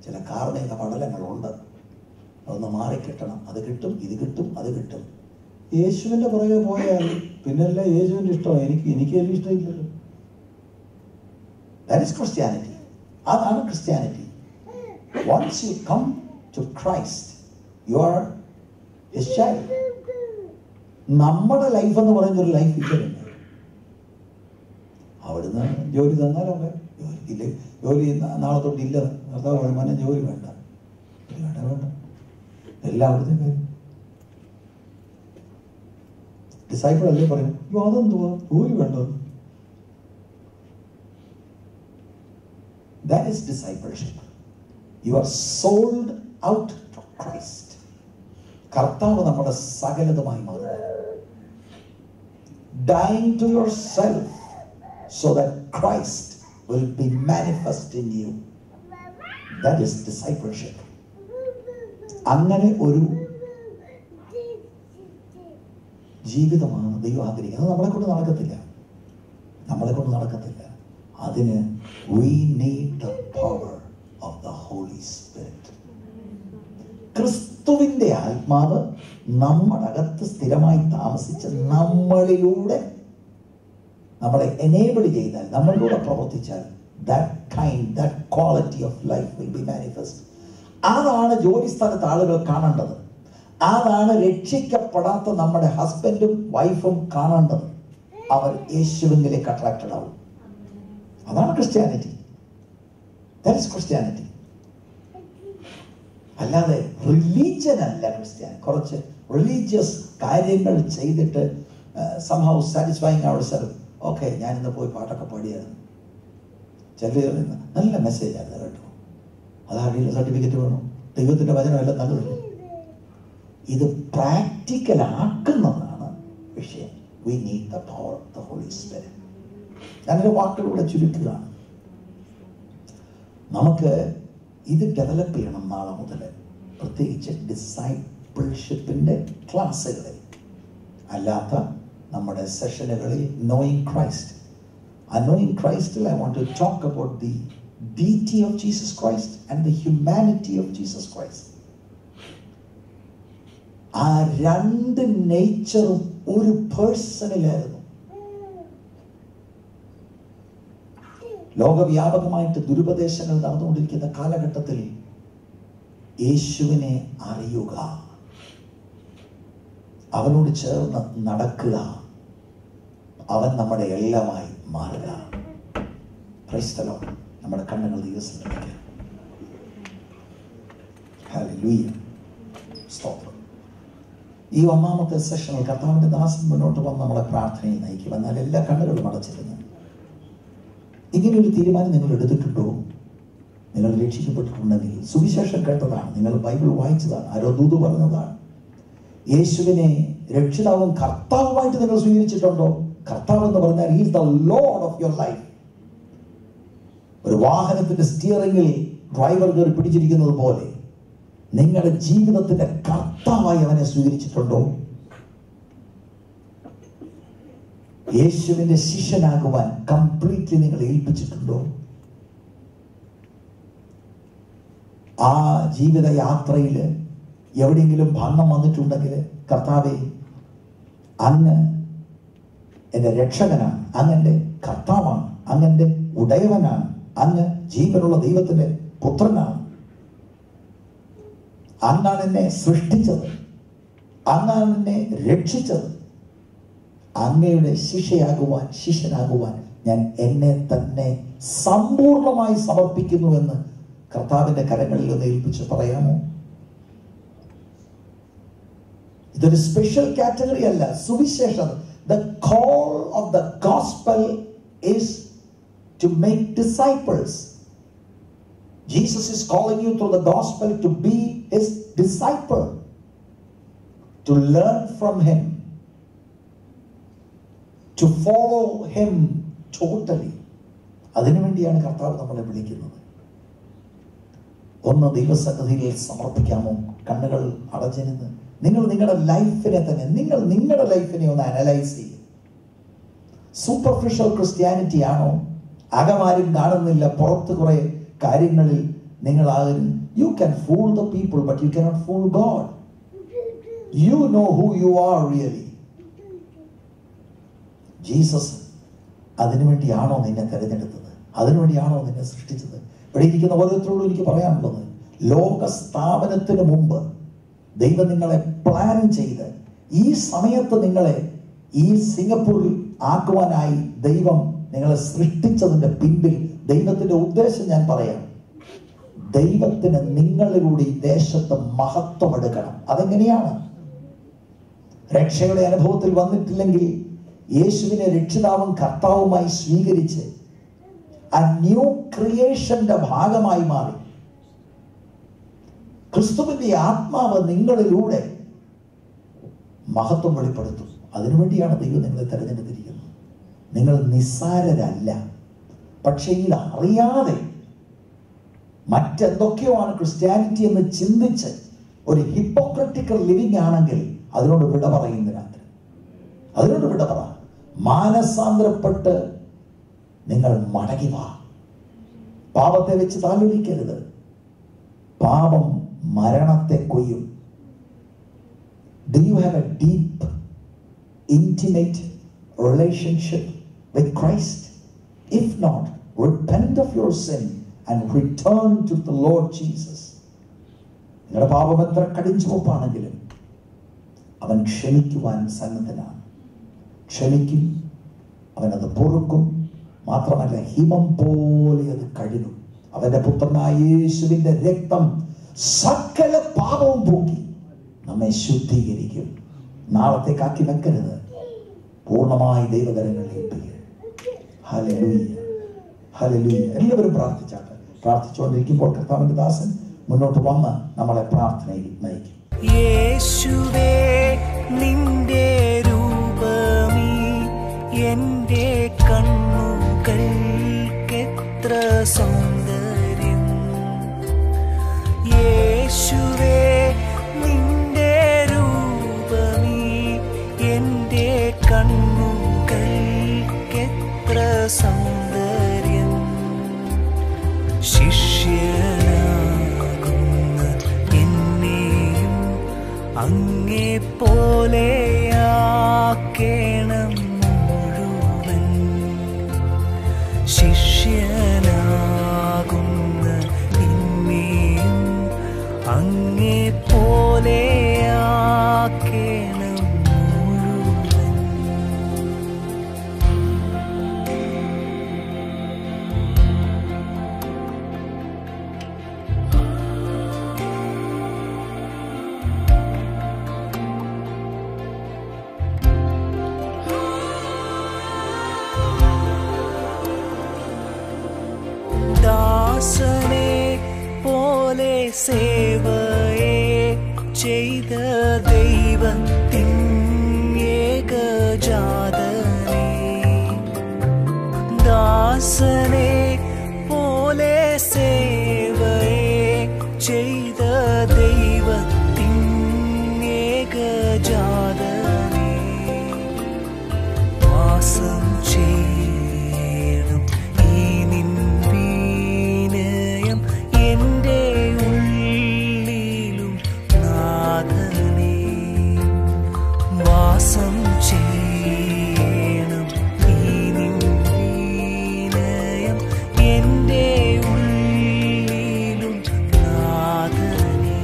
ചില കാർമിക പടലങ്ങളുണ്ട്, അതൊന്ന് മാറിക്കിട്ടണം. അത് കിട്ടും, ഇത് കിട്ടും, അത് കിട്ടും. യേശുവിന്റെ പുറകെ പോയാൽ പിന്നല്ല യേശുവിന്റെ ഇഷ്ടം. എനിക്ക് വലിയ ഇഷ്ടമില്ലല്ലോ. That is Christianity. അതാണ് Christianity. Once you come to Christ, you are his child. നമ്മുടെ ലൈഫ് എന്ന് പറയുന്ന ഒരു ലൈഫ് ഇല്ല. അവിടുന്ന് ജോലി തന്നാലൊക്കെ ജോലിക്കില്ലേ, ജോലി നാളെ തൊട്ടില്ല. ഭർത്താവ് പറയുമ്പോൾ ജോലി വേണ്ട, വേണ്ട, എല്ലാവിടുത്തെ കാര്യം. ഡിസൈപ്പിൾ അല്ലേ പറയും, അയ്യോ അതെന്തുവാ ജോലി വേണ്ട. That is discipleship. You are sold out to Christ. കർത്താവ് നമ്മുടെ സകലതുമായി മാറുക. Dying to yourself so that Christ will be manifest in you. That is discipleship. അങ്ങനെ ഒരു ജീവിതമാണ് ദൈവം ആഗ്രഹിക്കുന്നത്. നമ്മളെ കൊണ്ട് നടക്കത്തില്ല. അതിന് we need the power of the Holy Spirit. ക്രിസ്തുവിന്റെ ആത്മാവ് നമ്മുടെ അകത്ത് സ്ഥിരമായി താമസിച്ച് നമ്മളിലൂടെ നമ്മളെ എനേബിൾ ചെയ്താൽ, നമ്മളിലൂടെ പ്രവർത്തിച്ചാൽ, that quality of life will be manifest. അതാണ് ജോലി സ്ഥലത്ത് ആളുകൾ കാണേണ്ടത്. അതാണ് രക്ഷിക്കപ്പെടാത്ത നമ്മുടെ ഹസ്ബൻഡും വൈഫും കാണേണ്ടത്. അവർ യേശുവിലേക്ക് അട്രാക്റ്റഡ് ആവും. അതാണ് ക്രിസ്ത്യാനിറ്റി. That is Christianity. അല്ലാതെ റിലീജിയൻ അല്ല ക്രിസ്ത്യാനി. കുറച്ച് റിലീജിയസ് കാര്യങ്ങൾ ചെയ്തിട്ട് somehow satisfying ourselves. ഓക്കെ, ഞാനിന്ന് പോയി പാട്ടൊക്കെ പാടിയായിരുന്നു, ചിലർ നല്ല മെസ്സേജ് ആയിരുന്നു കേട്ടോ, അതാണെങ്കിൽ സർട്ടിഫിക്കറ്റ് വേണം, ദൈവത്തിൻ്റെ വചനമെല്ലാം നല്ലതല്ലേ. ഇത് പ്രാക്ടിക്കൽ ആക്കുന്നതാണ് വിഷയം. We need the power of the Holy Spirit. ഞാനൊരു വാക്കുകളിലൂടെ ചുരുക്കുകയാണ്. നമുക്ക് ഇത് ഡെവലപ്പ് ചെയ്യണം നാളെ മുതൽ, പ്രത്യേകിച്ച് ഡിസൈപ്പിൾഷിപ്പിൻ്റെ ക്ലാസ്സുകളിൽ, അല്ലാത്ത നമ്മുടെ സെഷനുകളിൽ. Knowing Christ. Knowing Christ, I want to talk about the deity of Jesus Christ and the humanity of Jesus Christ. ആ രണ്ട് നേച്ചറും ഒരു പേഴ്സണിലായിരുന്നു. ലോകവ്യാപകമായിട്ട് ദുരുപദേശങ്ങൾ നടന്നുകൊണ്ടിരിക്കുന്ന കാലഘട്ടത്തിൽ യേശുവിനെ അറിയുക, അവനോട് ചേർന്ന് നടക്കുക, അവൻ നമ്മുടെ എല്ലാമായി മാറുക. Praise the Lord. നമ്മുടെ കണ്ണുകൾ ദൈവത്തിലേക്ക്. ഹല്ലേലൂയ. സ്തോത്രം. ഈ ഒന്നാമത്തെ സെഷനിൽ കർത്താവിൻ്റെ ദാസൻ മുന്നോട്ട് വന്ന് നമ്മളെ പ്രാർത്ഥനയിൽ നയിക്കും. എന്നാൽ എല്ലാ കണ്ണുകളും അടച്ചിരുന്നു. ഇങ്ങനെയൊരു തീരുമാനം നിങ്ങൾ എടുത്തിട്ടുണ്ടോ? നിങ്ങൾ രക്ഷിക്കപ്പെട്ടിട്ടുണ്ടെങ്കിൽ, സുവിശേഷം കേട്ടതാണ്, നിങ്ങൾ ബൈബിൾ വായിച്ചതാണ്, ആരോ ദൂത് പറഞ്ഞതാണ്, യേശുവിനെ രക്ഷിതാവും കർത്താവുമായിട്ട് നിങ്ങൾ സ്വീകരിച്ചിട്ടുണ്ടോ? കർത്താവ് എന്ന് പറഞ്ഞാൽ he is the Lord of your life. ഒരു വാഹനത്തിന്റെ സ്റ്റിയറിംഗിൽ ഡ്രൈവർ കയറി പിടിച്ചിരിക്കുന്നത് പോലെ നിങ്ങളുടെ ജീവിതത്തിന്റെ കർത്താവായി അവനെ സ്വീകരിച്ചിട്ടുണ്ടോ? യേശുവിന്റെ ശിഷ്യനാകുവാൻ കംപ്ലീറ്റ്ലി നിങ്ങൾ ഏൽപ്പിച്ചിട്ടുണ്ടോ? ആ ജീവിതയാത്രയിൽ എവിടെയെങ്കിലും ഭംഗം വന്നിട്ടുണ്ടെങ്കിൽ, കർത്താവേ, അങ്ങ് എൻ്റെ രക്ഷകനാണ്, അങ്ങൻ്റെ കർത്താവാണ്, അങ്ങൻ്റെ ഉടയവനാണ്, അങ്ങ് ജീവനുള്ള ദൈവത്തിൻ്റെ പുത്രനാണ്, അങ്ങാണ് എന്നെ സൃഷ്ടിച്ചത്, അങ്ങാണ് എന്നെ രക്ഷിച്ചത്, അങ്ങയുടെ ശിഷ്യനാകുവാൻ ഞാൻ എന്നെ തന്നെ സമ്പൂർണമായി സമർപ്പിക്കുന്നുവെന്ന് കർത്താവിൻ്റെ കരങ്ങളിൽ നിന്ന് ഏൽപ്പിച്ച് പറയാമോ? ഇതൊരു സ്പെഷ്യൽ കാറ്റഗറി അല്ല. സുവിശേഷം, the call of the gospel is to make disciples. Jesus is calling you through the gospel to be his disciple, to learn from him, to follow him totally. അതിനുവേണ്ടിയാണ് കർത്താവ് നമ്മളെ വിളിക്കുന്നത്. ഒന്ന് ദൈവസന്നിധിയിൽ സമർപ്പിക്കാമോ? കണ്ണുകൾ അടച്ചിരുന്ന് നിങ്ങൾ നിങ്ങളുടെ ലൈഫിനെ തന്നെ, നിങ്ങളുടെ ലൈഫിനെ ഒന്ന് അനലൈസ് ചെയ്യും. സൂപ്പർഫിഷ്യൽ ക്രിസ്ത്യാനിറ്റി ആണോ? അകമാരും കാണുന്നില്ല, പുറത്ത് കുറെ കാര്യങ്ങളിൽ നിങ്ങളാകും. You can fool the people but you cannot fool God. You know who you are really. Jesus അതിനുവേണ്ടിയാണോ നിന്നെ തിരഞ്ഞെടുത്തത്? അതിനുവേണ്ടിയാണോ നിന്നെ സൃഷ്ടിച്ചത്? ഇവിടെ ഇരിക്കുന്ന ഓരോരുത്തരോടും എനിക്ക് പറയാനുള്ളത്, ലോക സ്ഥാപനത്തിന് മുമ്പ് ദൈവം നിങ്ങളെ പ്ലാൻ ചെയ്ത് ഈ സമയത്ത് നിങ്ങളെ ഈ സിംഗപ്പൂരിൽ ആക്കുവാനായി ദൈവം നിങ്ങളെ സൃഷ്ടിച്ചതിന്റെ പിന്നിൽ ദൈവത്തിന്റെ ഉദ്ദേശം ഞാൻ പറയാം. ദൈവത്തിന് നിങ്ങളിലൂടെ ഈ ദേശത്ത് മഹത്വം എടുക്കണം. അതെങ്ങനെയാണ്? രക്ഷയുടെ അനുഭവത്തിൽ വന്നിട്ടില്ലെങ്കിൽ യേശുവിനെ രക്ഷിതാവും കർത്താവുമായി സ്വീകരിച്ച് ആ ന്യൂ ക്രിയേഷന്റെ ഭാഗമായി മാറി. ക്രിസ്തുവിന്റെ ആത്മാവ് നിങ്ങളിലൂടെ മഹത്വം വെളിപ്പെടുത്തും. അതിനുവേണ്ടിയാണ് ദൈവം നിങ്ങളെ തെരഞ്ഞെടുത്തിരിക്കുന്നത്. നിങ്ങൾ നിസ്സാരരല്ല. പക്ഷേ ഇത് അറിയാതെ മറ്റെന്തൊക്കെയോ ആണ് ക്രിസ്ത്യാനിറ്റി എന്ന് ചിന്തിച്ച് ഒരു ഹിപ്പോക്രറ്റിക്കൽ ലിവിങ് ആണെങ്കിൽ അതിനോട് വിട പറയുന്ന രാത്രി. അതിനോട് വിട പറ. മാനസാന്തരപ്പെട്ട് നിങ്ങൾ മടങ്ങി വാ. പാപത്തെ വെച്ച് താലോലിക്കരുത്. പാപം മരണത്തെ കൊയ്യും. Do you have a deep, intimate relationship with Christ? If not, repent of your sin and return to the Lord Jesus. നിങ്ങളുടെ പാപം എത്ര കടിഞ്ചുവപ്പാണെങ്കിലും അവൻ ക്ഷമിക്കുവാൻ സന്നദ്ധനാണ്. ക്ഷമിക്കും, അവനത് പൊറുക്കും. മാത്രമല്ല, ഹിമം പോലെ അത് കഴുകും. അവന്റെ പുത്രനായ യേശുവിന്റെ രക്തം സകല പാപവും പോക്കി നമ്മെ ശുദ്ധീകരിക്കും. നാളത്തേക്കാക്കി വെക്കരുത്. പൂർണ്ണമായി ദൈവകരങ്ങളിൽ ഏൽപ്പിക്കുക. Hallelujah, hallelujah. എല്ലാവരും പ്രാർത്ഥിച്ചാട്ടെ. പ്രാർത്ഥിച്ചുകൊണ്ടിരിക്കുമ്പോൾ കർത്താവിന്റെ ദാസൻ മുന്നോട്ട് വന്ന് നമ്മളെ പ്രാർത്ഥനയിൽ നയിക്കും. യേശുവേ, നിന്റെ രൂപമീ എൻ്റെ കണ്ണുകൾക്കെത്ര സൗന്ദര്യം. യേശുവേ, നിന്റെ രൂപമീ എൻ്റെ കണ്ണുകൾക്കെത്ര സൗന്ദര്യം. ശിഷ്യനാകുന്ന എന്നെയും അങ്ങേ പോലെയാക്കേണം മുഴുവൻ. ശിഷ്യനാകുന്ന എന്നെയും അങ്ങേ പോലെയാക്കേണം മുഴുവൻ. ദാസനെ പോലെ സേവയെ ചെയ്ത ദൈവത്തിൻ ഏകജാതനെ. ദാസനെ പോലെ സേവയെ ചെയ്ത ദൈവത്തിൻ ഏകജാതനെ. വാസം ചെയ്യണം ഈ നിൻ വിനയം എൻ്റെ ഉള്ളിലും നാഥനേ. വാസം ചെയ്യണം ഈ നിൻ വിനയം എൻ്റെ ഉള്ളിലും നാഥനേ.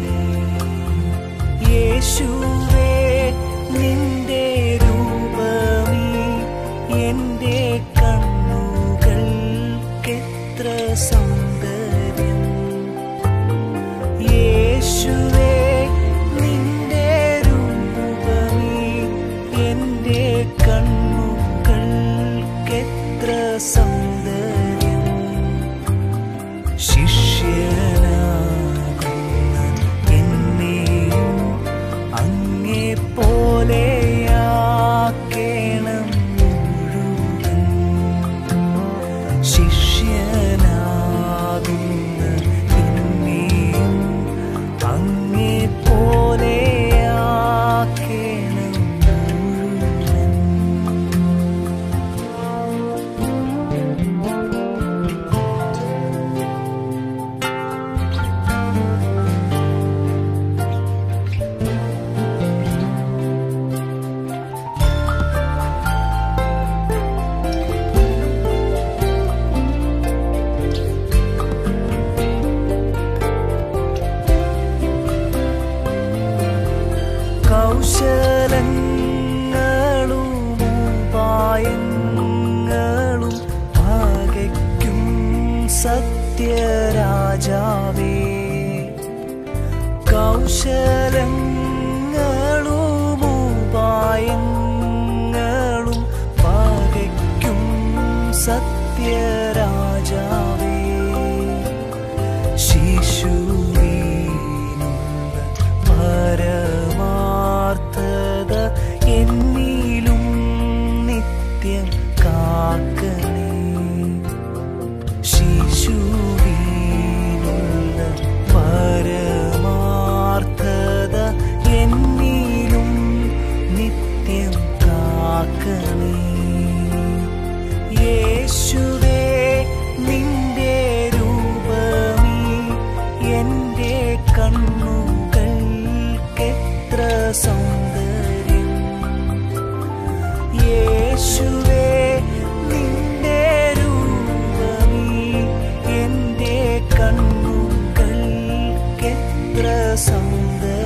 യേശുവേ, നിന്റെ രൂപമീ എൻ്റെ കണ്ണുകൾക്കെത്ര സൗന്ദര്യം. യേശുവേ, നിന്റെ രൂപമീ എൻ്റെ കണ്ണുകൾക്കെത്ര സൗന്ദര്യം. ശിഷ്യനാകുന്ന എന്നെയും അങ്ങേ പോലെയാക്കേണം മുഴുവൻ. ശിഷ്യനാകുന്ന എന്നെയും അങ്ങേ പോലെയാക്കേണം മുഴുവൻ. കൗശലങ്ങളും ഉപായങ്ങളും പകയ്ക്കും സത്യരാജാവേ. കൗശലങ്ങളും ഉപായങ്ങളും പകയ്ക്കും സത്യരാജാവേ. സൗന്ദര്യം